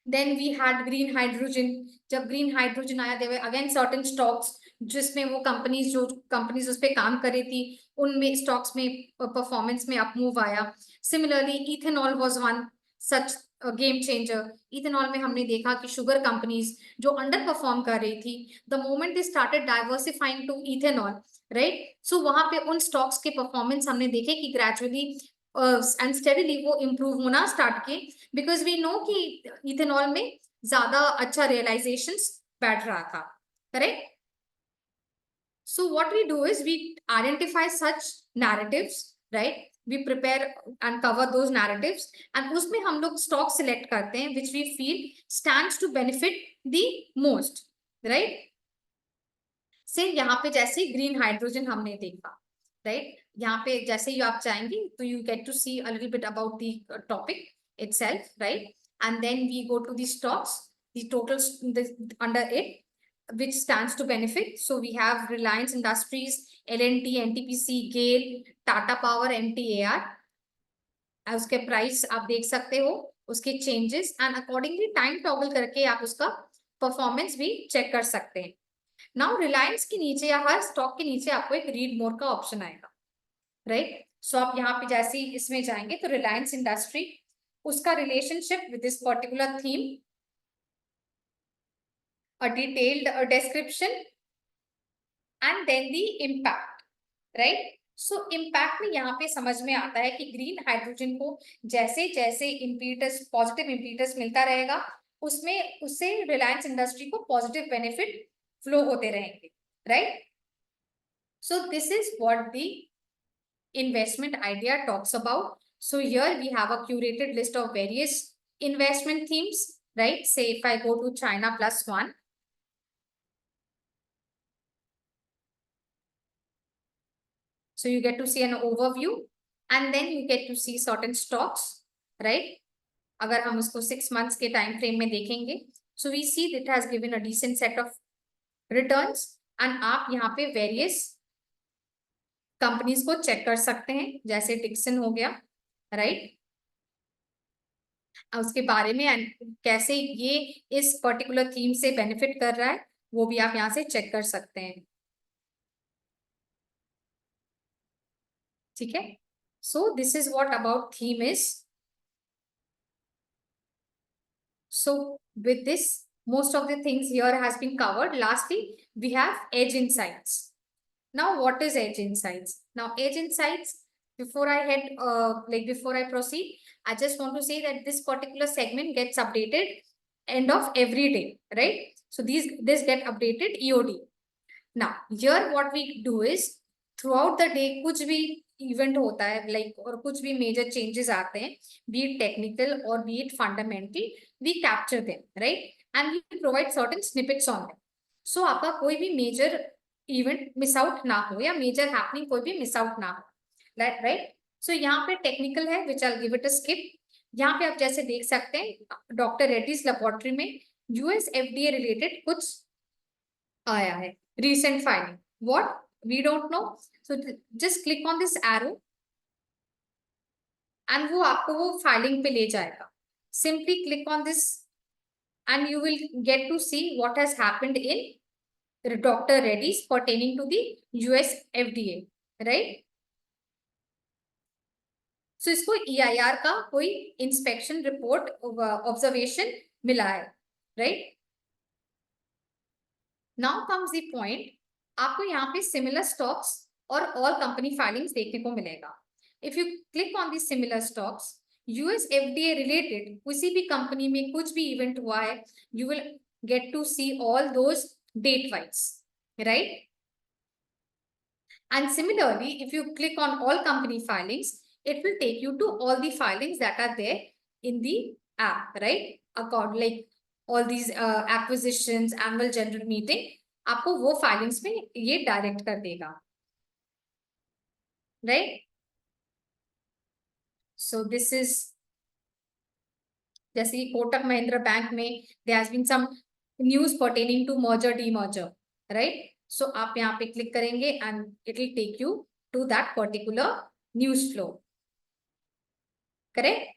Then we had green hydrogen. जब ग्रीन हाइड्रोजन आया there were again certain stocks जिसमें वो कंपनीज जो companies उस पर काम कर रही थी उनमें स्टॉक्स में परफॉर्मेंस में अप मूव आया. Similarly ethanol was one such game changer. Ethanol में हमने देखा कि शुगर कंपनीज जो अंडर परफॉर्म कर रही थी the moment they started diversifying to ethanol, right? So वहां पे उन स्टॉक्स के परफॉर्मेंस हमने देखे कि ग्रेजुअली एंड स्टेडीली वो इम्प्रूव होना स्टार्ट किए बिकॉज वी नो कि इथेनॉल में ज्यादा अच्छा रियलाइजेशंस बैठ रहा था, correct? So what we do is we identify such narratives, right? We prepare and cover those narratives and उसमें हम लोग stock select करते हैं which we feel stands to benefit the most, right? से यहाँ पे जैसे ग्रीन हाइड्रोजन हमने देखा, राइट? यहाँ पे जैसे ही आप चाहेंगे तो you get to see a little bit about the topic itself, right? And then we go to the stocks, the total under it which stands to benefit. So we have Reliance Industries, L&T, NTPC, GAIL, Tata Power, MTAR. उसके price आप देख सकते हो, उसके changes and accordingly time toggle करके आप उसका performance भी चेक कर सकते हैं. नाउ रिलायंस के नीचे या हर स्टॉक के नीचे आपको एक रीड मोर का ऑप्शन आएगा, राइट? सो आप यहाँ पे जैसे ही इसमें जाएंगे तो रिलायंस इंडस्ट्री उसका relationship with this particular theme, a detailed description and then the impact, right? So impact में यहाँ पे समझ में आता है कि ग्रीन हाइड्रोजन को जैसे जैसे इम्पीटस पॉजिटिव इम्पीटस मिलता रहेगा उसमें उससे रिलायंस इंडस्ट्री को पॉजिटिव बेनिफिट फ्लो होते रहेंगे, right? So this is what the investment idea talks about. So here we have a curated list of various investment themes, right? Say if I go to China+1, so you get to see an overview and then you get to see certain stocks, right? अगर हम उसको 6 months के time frame में देखेंगे, so we see that it has given a decent set of returns and आप यहाँ पे various companies को चेक कर सकते हैं जैसे डिक्सन हो गया, राइट? उसके बारे में कैसे ये इस पर्टिकुलर थीम से बेनिफिट कर रहा है वो भी आप यहाँ से चेक कर सकते हैं, ठीक है? So this is what about theme is. So with this most of the things here has been covered. Lastly, we have Edge Insights. Now, what is Edge Insights? Now, Edge Insights, before I proceed, I just want to say that this particular segment gets updated end of every day, right? So this get updated EOD. Now, here what we do is, throughout the day कुछ भी event होता है, like, और कुछ भी major changes आते हैं, be it technical or be it fundamental, we capture them, right? And we provide certain snippets on them. So आपका कोई भी मेजर इवेंट मिस आउट ना हो, या मेजर हैपनिंग कोई भी मिस आउट ना हो, राइट? सो यहाँ पे टेक्निकल है, which I give it a skip. यहाँ पे आप जैसे देख सकते हैं, डॉक्टर रेड्डीज लेबोरेटरी में यूएस एफडीए रिलेटेड कुछ आया है, recent filing. What? We don't know. So just click on this arrow and वो आपको वो फाइलिंग पे ले जाएगा. Simply click on this and you will get to see what has happened in Dr. Reddy's pertaining to the US FDA, right? So इसको EIR का कोई inspection report observation मिला है, right? Now comes the point, आपको यहाँ पे similar stocks और all company filings देखने को मिलेगा. If you click on the similar stocks, US FDA related किसी भी कंपनी में कुछ भी इवेंट हुआ है, you will get to see all those date wise, right? And similarly, if you click on all company filings, it will take you to all the filings that are there in the app, right? Like all these acquisitions, annual general meeting, आपको वो filings में ये direct कर देगा, right? So this is, जैसे कि Kotak Mahindra bank में there has been some news pertaining to merger demerger, right? So आप यहाँ पे क्लिक करेंगे and it will take you to that particular news flow, correct?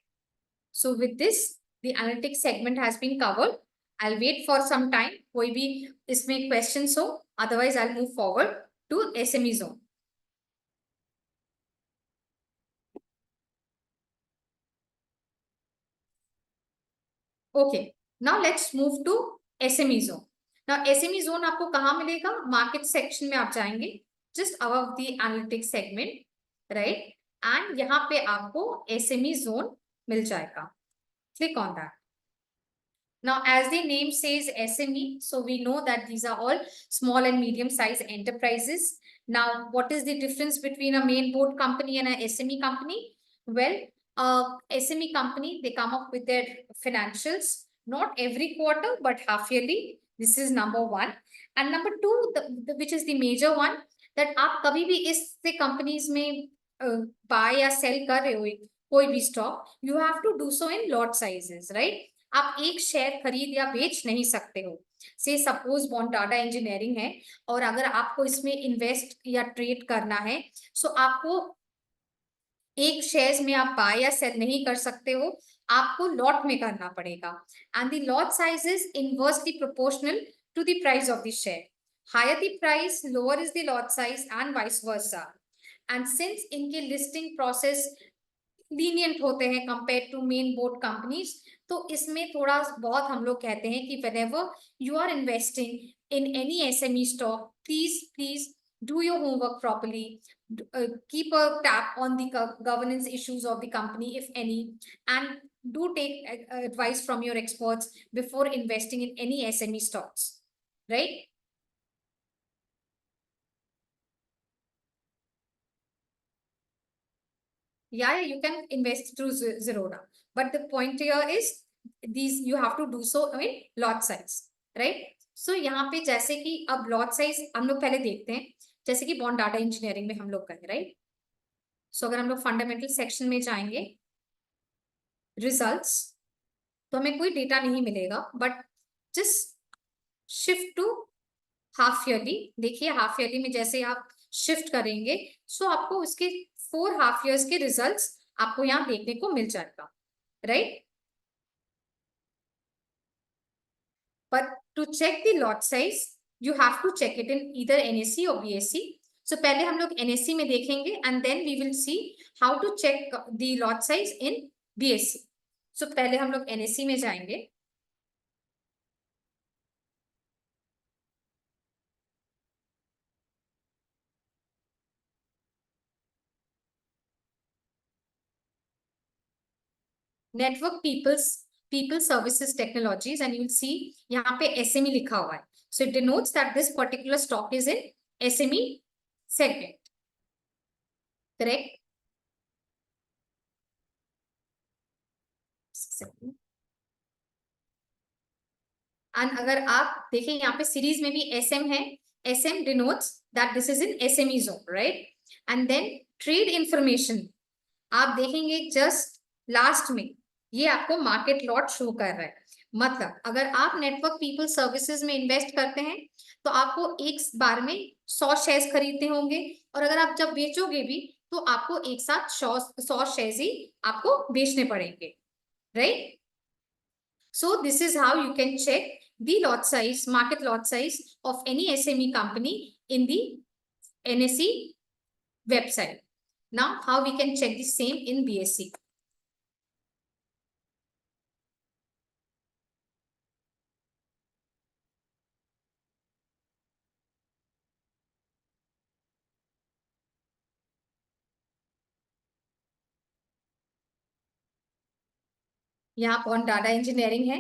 So with this the analytics segment has been covered. I'll wait for some time. कोई भी इसमें questions हो, otherwise I'll move forward to SME zone. Okay, now let's move to SME zone. Now SME zone आपको कहाँ मिलेगा? Market section में आप जाएंगे, just above the analytics segment, right? And यहाँ पे आपको SME zone मिल जाएगा. Click on that. Now, as the name says SME, so we know that these are all small and medium-sized enterprises. Now, what is the difference between a main board company and a SME company? Well, SME company, they come up with their financials, not every quarter, but half yearly. This is number one. And number two, which is the major one, that आप कभी भी इससे companies में buy या sell कर रहे हो कोई भी stock, you have to do so in lot sizes, right? आप एक शेयर खरीद या बेच नहीं सकते हो. से सपोज बॉन्डाडा इंजीनियरिंग है और अगर आपको इसमें इन्वेस्ट या ट्रेड करना है, सो आपको एक शेयर्स में आप बाय या सेल नहीं कर सकते हो, आपको लॉट में करना पड़ेगा. And the lot size is inversely proportional to the price of the share. Higher the price, lower is the lot size and vice versa. And since इनके लिस्टिंग प्रोसेस लीनियंट होते हैं compare to main board companies, तो इसमें थोड़ा बहुत हम लोग कहते हैं कि whenever you are investing in any SME stock, please do your homework properly. Keep a tap on the governance issues of the company, if any, and do take advice from your experts before investing in any SME stocks, right? Yeah, you can invest through Zerodha, but the point here is these you have to do so in lot size, right? So यहाँ पे जैसे कि अब lot size हम लोग पहले देखते हैं, जैसे कि बॉन्ड डाटा इंजीनियरिंग में हम लोग करें, राइट? सो अगर हम लोग फंडामेंटल सेक्शन में जाएंगे, रिजल्ट्स, तो हमें कोई डेटा नहीं मिलेगा, but just shift to half yearly. देखिए हाफ ईयरली में जैसे आप शिफ्ट करेंगे, सो आपको उसके 4 हाफ ईयर्स के रिजल्ट्स आपको यहाँ देखने को मिल जाएगा, right? But to check the lot size, you have to check it in either NSE or BSE. So पहले हम लोग NSE में देखेंगे and then we will see how to check the lot size in BSE. So पहले हम लोग NSE में जाएंगे. Network people services technologies, and you will see यहाँ पे एसएमई लिखा हुआ है. So it denotes that this particular stock is in SME segment. Correct. And अगर आप देखें यहाँ पे सीरीज में भी एसएम है. SM denotes that this is in SME zone, right. And then trade information आप देखेंगे जस्ट लास्ट में ये आपको मार्केट लॉट शो कर रहा है. मतलब अगर आप नेटवर्क पीपल सर्विसेज में इन्वेस्ट करते हैं तो आपको एक बार में 100 शेयर्स खरीदने होंगे, और अगर आप जब बेचोगे भी तो आपको एक साथ 100 शेयर्स ही आपको बेचने पड़ेंगे, right. So this is how you can check the lot size, market lot size of any SME company in the NSE website. Now, how we can check the same in BSE? यहाँ कौन data engineering है.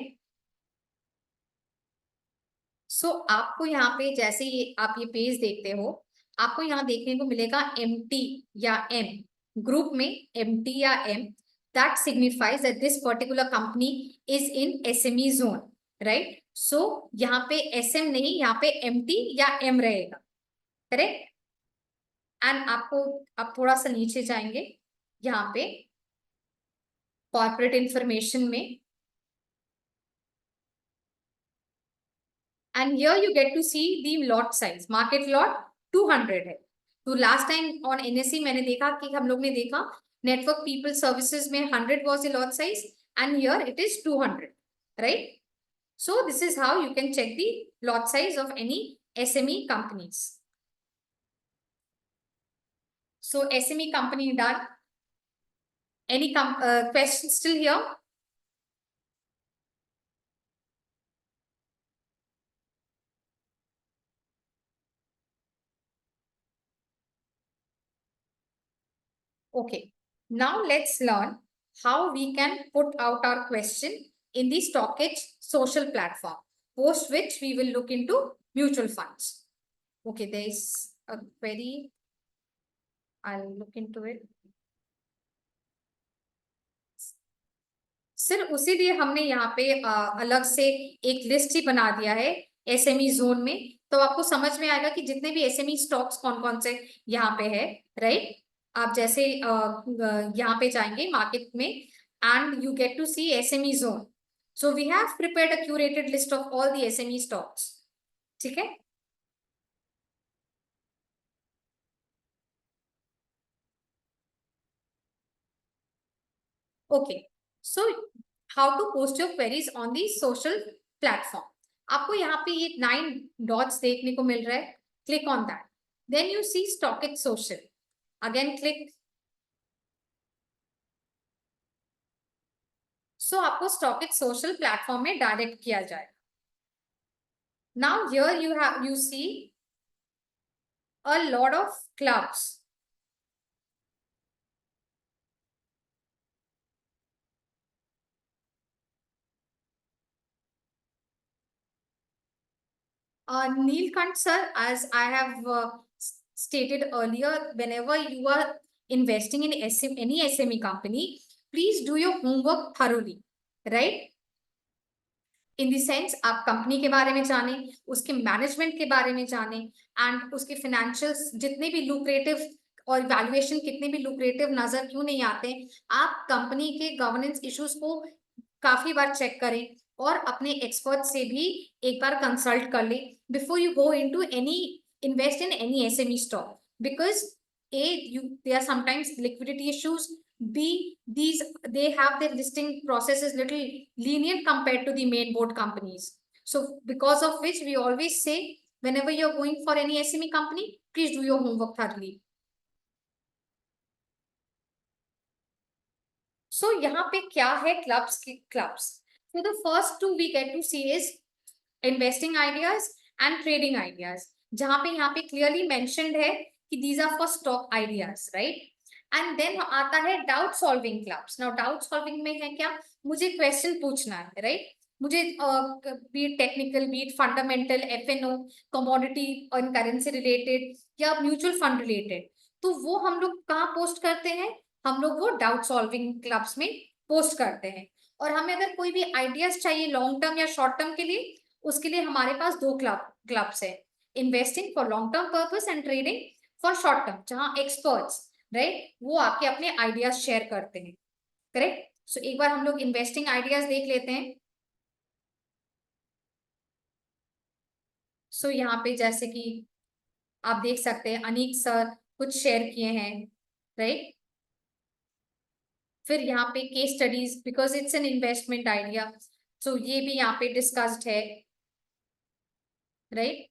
सो आपको यहाँ पे जैसे ये आप ये पेज देखते हो, आपको यहाँ देखने को मिलेगा एमटी या एम. ग्रुप में एमटी या M, that signifies that this particular company is in SME zone, right? So यहाँ पे SM नहीं, यहाँ पे MT या M रहेगा, करेक्ट. एंड आपको आप थोड़ा सा नीचे जाएंगे यहाँ पे कॉर्पोरेट इंफॉर्मेशन में, and here you get to see the lot size. market lot 200 है. तो लास्ट टाइम ऑन एनएससी मैंने देखा कि हम लोग ने देखा नेटवर्क पीपल सर्विसेज में 100 was the lot size and here it is 200, right? So this is how you can check the lot size of any SME companies. So SME company done. Any questions still here? Okay, now let's learn how we can put out our question in the Stockage social platform, post which we will look into mutual funds. Okay, there is a query. I'll look into it. सिर्फ उसी लिए हमने यहाँ पे अलग से एक list ही बना दिया है एसएमई जोन में, तो आपको समझ में आएगा कि जितने भी एसएमई स्टॉक्स कौन कौन से यहाँ पे है, राइट. आप जैसे यहाँ पे जाएंगे मार्केट में and you get to see SME zone. So we have prepared a curated list of all the SME stocks. ठीक है. Okay, so how to post your queries on the social platform. आपको यहाँ पे ये 9 dots देखने को मिल रहा है. Click on that, then you see StockEdge social. Again click. So आपको स्टॉकेज सोशल प्लेटफॉर्म में डायरेक्ट किया जाए. Now here you see a lot of clubs. Neelkant sir, as I have stated earlier, whenever you are investing in any SME company, please do your homework thoroughly, right? In the sense आप company के बारे में जाने, उसके management के बारे में जाने, एंड उसके फाइनेंशियल्स जितने भी लुक्रेटिव और वैल्यूएशन कितने भी लुक्रेटिव नजर क्यों नहीं आते, आप कंपनी के गवर्नेंस इश्यूज को काफी बार चेक करें और अपने एक्सपर्ट से भी एक बार कंसल्ट कर ले before you go into any invest in any SME stock, because there are sometimes liquidity issues. B, they have their listing processes little lenient compared to the main board companies. So because of which we always say whenever you're going for any SME company, please do your homework thoroughly. So यहाँ पे क्या है clubs के clubs. So the first two we get to see is investing ideas and trading ideas. जहाँ पे यहाँ पे clearly mentioned है कि these are for stock ideas, right? And then आता है doubt solving clubs. Now doubt solving में है क्या, मुझे क्वेश्चन पूछना है, राइट, मुझे beat technical, beat fundamental, F&O, commodity और करेंसी रिलेटेड या म्यूचुअल फंड रिलेटेड, तो वो हम लोग कहाँ पोस्ट करते हैं, हम लोग वो डाउट सॉल्विंग क्लब्स में पोस्ट करते हैं। और हमें अगर कोई भी आइडियाज चाहिए लॉन्ग टर्म या शॉर्ट टर्म के लिए, उसके लिए हमारे पास दो क्लब्स है, investing for long term purpose and trading for short term, जहाँ एक्सपर्ट्स, राइट, वो आके अपने आइडियाज शेयर करते हैं, करेक्ट। सो एक बार हम लोग इन्वेस्टिंग आइडियाज देख लेते हैं। सो यहाँ पे जैसे कि आप देख सकते हैं अनीक सर कुछ शेयर किए हैं, राइट। फिर यहाँ पे case studies, because it's an investment idea, so ये भी यहाँ पे डिस्कस्ड है, राइट।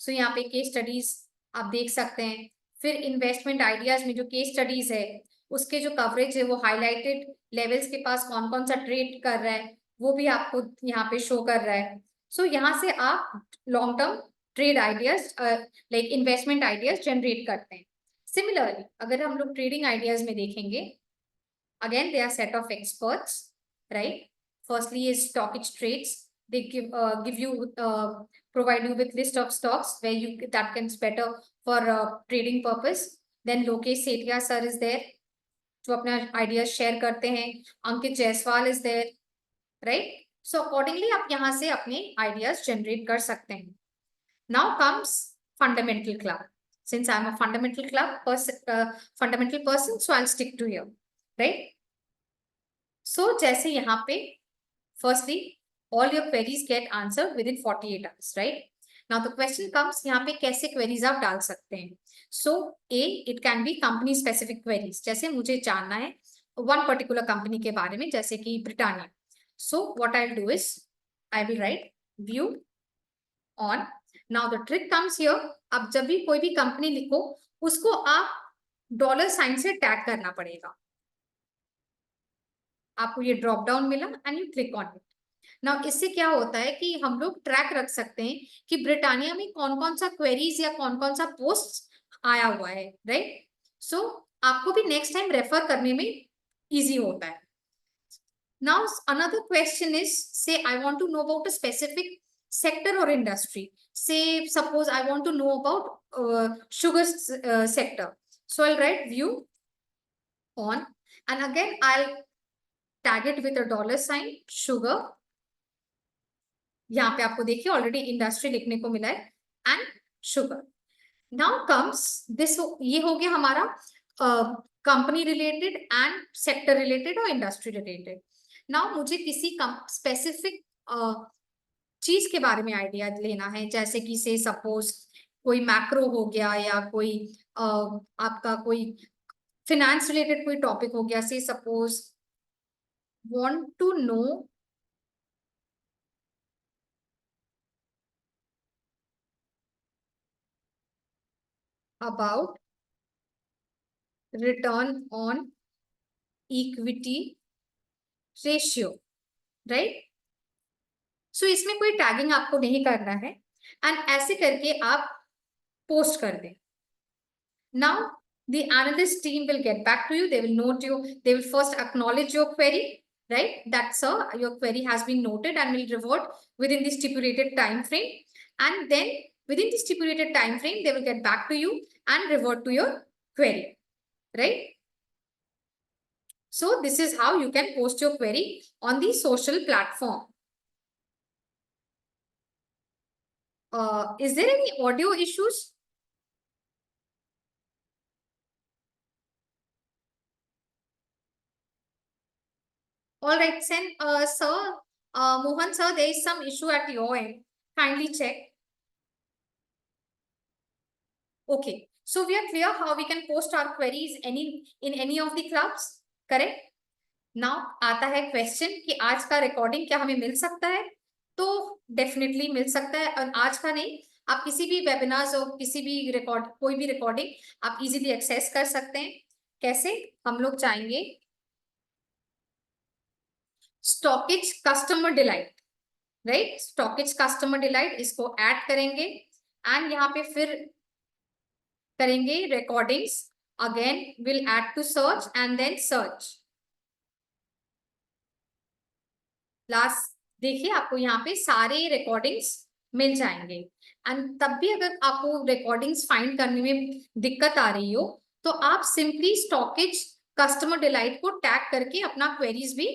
सो यहाँ पे केस स्टडीज आप देख सकते हैं। फिर इन्वेस्टमेंट आइडियाज में जो केस स्टडीज है, उसके जो कवरेज है वो हाईलाइटेड लेवल्स के पास कौन कौन सा ट्रेड कर रहा है वो भी आपको यहाँ पे शो कर रहा है। सो यहाँ से आप long term trade ideas like investment ideas generate करते हैं। सिमिलरली अगर हम लोग ट्रेडिंग आइडियाज में देखेंगे, again they are set of experts, right? Firstly is stock trades, they give you provide you with list of stocks where you that can better for trading purpose. Then Lokesh Sethia sir is there जो अपना ideas share करते हैं, Ankit Jaiswal is there, right. So accordingly आप यहाँ से अपने ideas generate कर सकते हैं। Now comes fundamental club, since I'm a fundamental person, so I'll stick to here, right? So जैसे यहाँ पे firstly all your queries get answered within 48 hours, right? Now the question comes यहाँ पे कैसे queries आप डाल सकते हैं। So A, it can be company specific queries, जैसे मुझे जानना है one particular company के बारे में, जैसे कि Britannia. So what I'll do is I will write view on. Now the trick comes here, अब जब भी कोई भी कंपनी लिखो उसको आप डॉलर साइन से टैग करना पड़ेगा। आपको ये ड्रॉप डाउन मिला and you click on it. Now इससे क्या होता है कि हम लोग ट्रैक रख सकते हैं कि ब्रिटानिया में कौन कौन सा क्वेरीज या कौन कौन सा पोस्ट आया हुआ है, राइट। सो आपको भी नेक्स्ट टाइम रेफर करने में इजी होता है। Now another question is, say I want to know about a specific sector or industry. Say suppose I want to know about sugar sector, so I'll write view on, and again I'll tag it with a dollar sign sugar। यहाँ पे आपको देखिए already industry लिखने को मिला है and sugar. Now comes this, ये हो गया हमारा company related and sector related और इंडस्ट्री रिलेटेड। नाउ मुझे किसी स्पेसिफिक चीज के बारे में आइडिया लेना है, जैसे कि से सपोज कोई मैक्रो हो गया या कोई आपका कोई फिनेंस रिलेटेड कोई टॉपिक हो गया। Say suppose want to know about return on equity ratio, right. So इसमें कोई टैगिंग आपको नहीं करना है एंड ऐसे करके आप पोस्ट कर दें। Now the analyst team will get back to you, they will note you, they will first acknowledge your query, right, that sir your query has been noted and will revert within the stipulated time frame, and then within the stipulated time frame they will get back to you and revert to your query, right? So this is how you can post your query on the social platform. Is there any audio issues? All right, then, sir, Mohan sir, there is some issue at your end. Kindly check. Okay, so we are clear how we can post our queries in any of the clubs, correct? Now आता है question कि आज का recording क्या हमें मिल सकता है? तो डेफिनेटली मिल सकता है, और आज का नहीं, आप किसी भी वेबिनार्स और किसी भी कोई भी रिकॉर्डिंग आप इजीली एक्सेस कर सकते हैं। कैसे? हम लोग चाहेंगे stockage customer delight, right, stockage customer delight, इसको ऐड करेंगे एंड यहाँ पे फिर करेंगे recordings, again we'll add to search and then search. Last देखिए आपको यहाँ पे सारे रिकॉर्डिंग्स मिल जाएंगे। एंड तब भी अगर आपको रिकॉर्डिंग्स फाइंड करने में दिक्कत आ रही हो तो आप सिंपली स्टॉकेज कस्टमर डिलाइट को टैग करके अपना क्वेरीज भी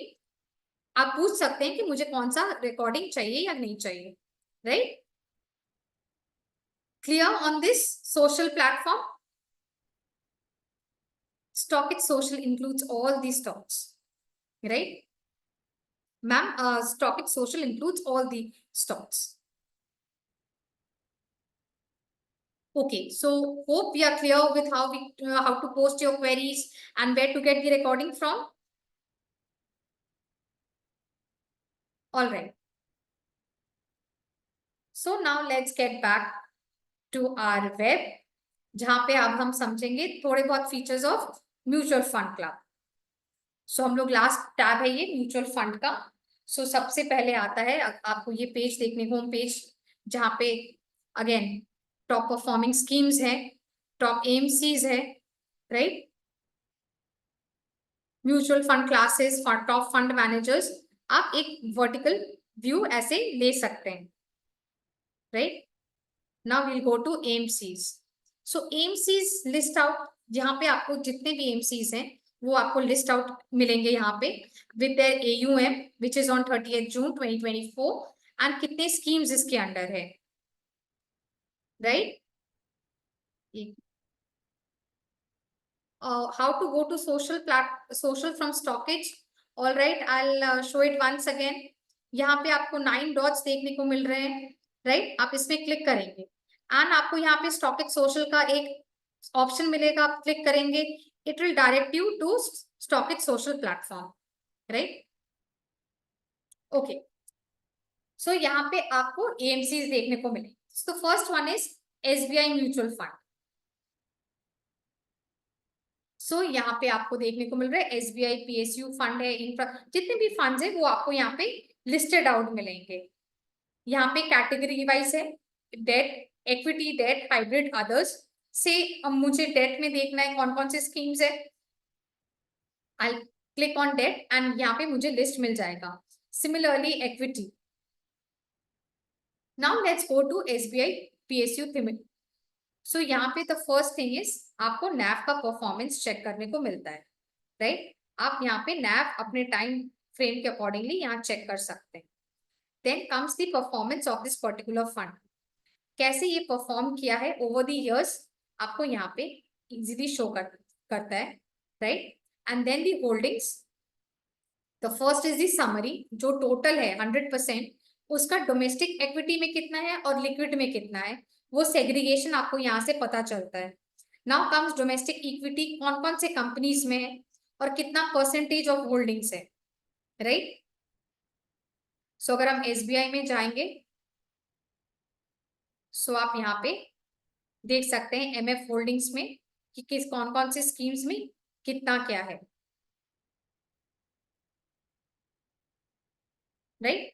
आप पूछ सकते हैं कि मुझे कौन सा रिकॉर्डिंग चाहिए या नहीं चाहिए, right? Clear on this social platform? Stockage social includes all these stocks, right? Ma'am, Stockage social includes all the stocks. Okay, so hope we are clear with how to post your queries and where to get the recording from. All right. So now let's get back to our web, जहां पे अब हम समझेंगे थोड़े बहुत features of mutual fund club. So हम लोग last tab है ये म्यूचुअल फंड का। सो सबसे पहले आता है आपको ये पेज देखने को, होम पेज, जहां पे अगेन टॉप परफॉर्मिंग स्कीम्स है, टॉप एएमसीज है, right? Mutual fund classes, top fund managers, आप एक वर्टिकल व्यू ऐसे ले सकते हैं, right? Now will go to AMCs. So AMCs list out, जहां पे आपको जितने भी एएमसीज हैं वो आपको लिस्ट आउट मिलेंगे यहाँ पे with their AUM which is on 30th June 2024 and कितने स्कीम्स इसके अंडर है, right? How to go to social from stockage? All right, I'll show it once again. यहाँ पे आपको 9 डॉट्स देखने को मिल रहे हैं, राइट? आप इसमें क्लिक करेंगे एंड आपको यहाँ पे स्टॉकेज सोशल का एक ऑप्शन मिलेगा, आप क्लिक करेंगे, it will direct you to StockEdge social platform, right? Okay, so यहाँ पे आपको एएमसीज देखने को मिले। तो first one is SBI mutual fund. So यहाँ पे आपको देखने को मिल रहा है SBI PSU फंड है, इंफ्रा, जितने भी फंड्स है वो आपको यहाँ पे लिस्टेड आउट मिलेंगे। यहाँ पे कैटेगरी वाइज है, debt, equity, debt, hybrid, others. Say अब मुझे डेट में देखना है कौन कौन से स्कीम्स है, I click on debt and यहाँ पे मुझे लिस्ट मिल जाएगा। Similarly equity. Now let's go to SBI PSU theme. So यहाँ पे द फर्स्ट थिंग इज आपको नैव का परफॉर्मेंस चेक करने को मिलता है, राइट? आप यहाँ पे नैव अपने टाइम फ्रेम के अकॉर्डिंगली यहाँ चेक कर सकते हैं। Then comes the performance of this particular fund, कैसे ये परफॉर्म किया है ओवर द इयर्स, आपको यहाँ पे इजीली शो करता है, right? And then the holdings, the first is the summary, जो टोटल है 100%, उसका डोमेस्टिक इक्विटी में कितना है और लिक्विड में कितना है, वो सेग्रीगेशन आपको यहाँ से पता चलता है। नाउ कम्स डोमेस्टिक इक्विटी, कौन कौन से कंपनीज में है और कितना परसेंटेज ऑफ होल्डिंग्स है, राइट? सो अगर हम SBI में जाएंगे, सो आप यहाँ पे देख सकते हैं MF होल्डिंग्स में कि किस कौन कौन से स्कीम्स में कितना क्या है, right?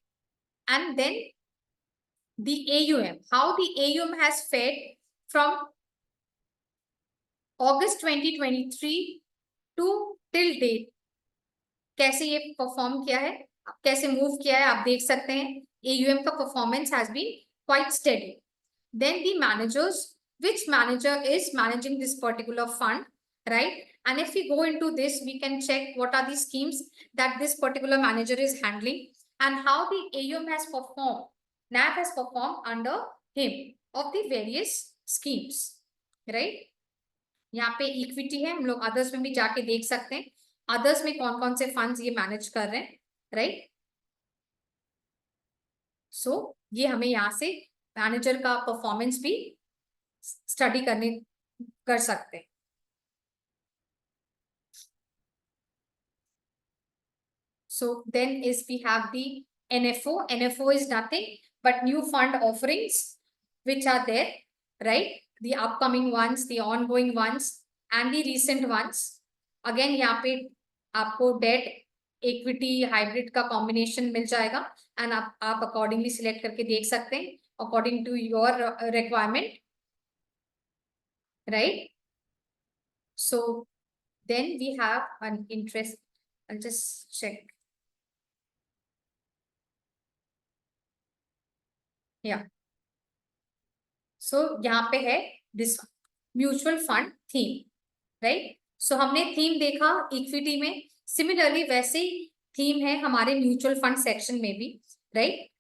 And then the AUM, how the AUM has fared from August 2023 to till date, कैसे ये परफॉर्म किया है, कैसे मूव किया है, आप देख सकते हैं AUM का performance has been quite steady. Then the managers, which manager is managing this particular fund, right? And if we go into this, we can check what are the schemes that this particular manager is handling and how the AUM has performed, NAV has performed under him of the various schemes, right? यहाँ पे equity है, हम लोग others में भी जाके देख सकते हैं अदर्स में कौन कौन से फंड्स ये मैनेज कर रहे हैं, राइट? सो ये हमें यहाँ से मैनेजर का परफॉर्मेंस भी स्टडी कर सकते हैं। So then is we have the NFO. NFO is nothing but new fund offerings which are there, right? The upcoming ones, the ongoing ones and the recent ones. Again यहाँ पे आपको debt, equity, hybrid का combination मिल जाएगा and आप accordingly select करके देख सकते हैं according to your requirement, right? So then we have an interest. I'll just check. Yeah. So यहाँ पे है this mutual fund theme, right? So हमने theme देखा equity में, similarly वैसे ही theme है हमारे mutual fund section में भी, right?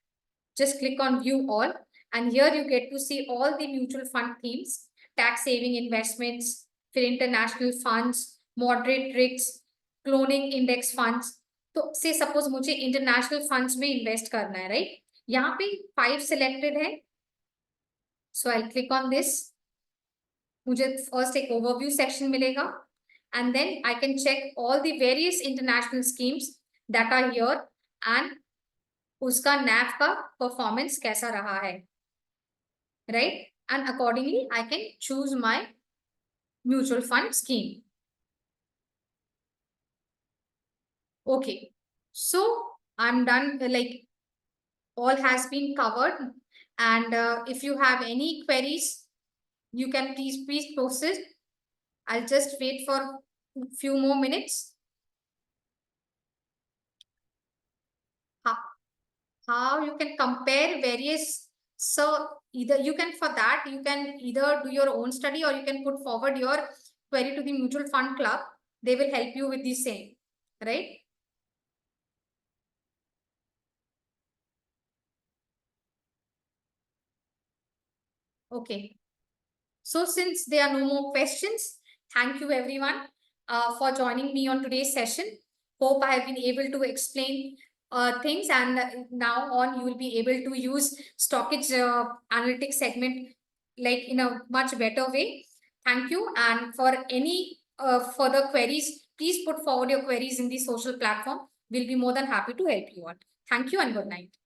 Just click on view all, and here you get to see all the mutual fund themes, tax saving investments, फिर international funds, moderate risks, cloning index funds. तो से suppose मुझे international funds में invest करना है, right? यहाँ पे 5 selected है. So I'll click on this. मुझे first एक overview section मिलेगा, and then I can check all the various international schemes that are here and उसका NAV का performance कैसा रहा है, right? And accordingly I can choose my mutual fund scheme. Okay, so I'm done, like all has been covered, and if you have any queries, you can please proceed. I'll just wait for a few more minutes. How you can compare various, so either you can, for that you can either do your own study, or you can put forward your query to the mutual fund club. They will help you with the same, right? Okay, so since there are no more questions, thank you everyone for joining me on today's session. Hope I have been able to explain things, and now on you will be able to use stockage analytics segment like in a much better way. Thank you, and for any further queries, please put forward your queries in the social platform. We'll be more than happy to help you out. Thank you and good night.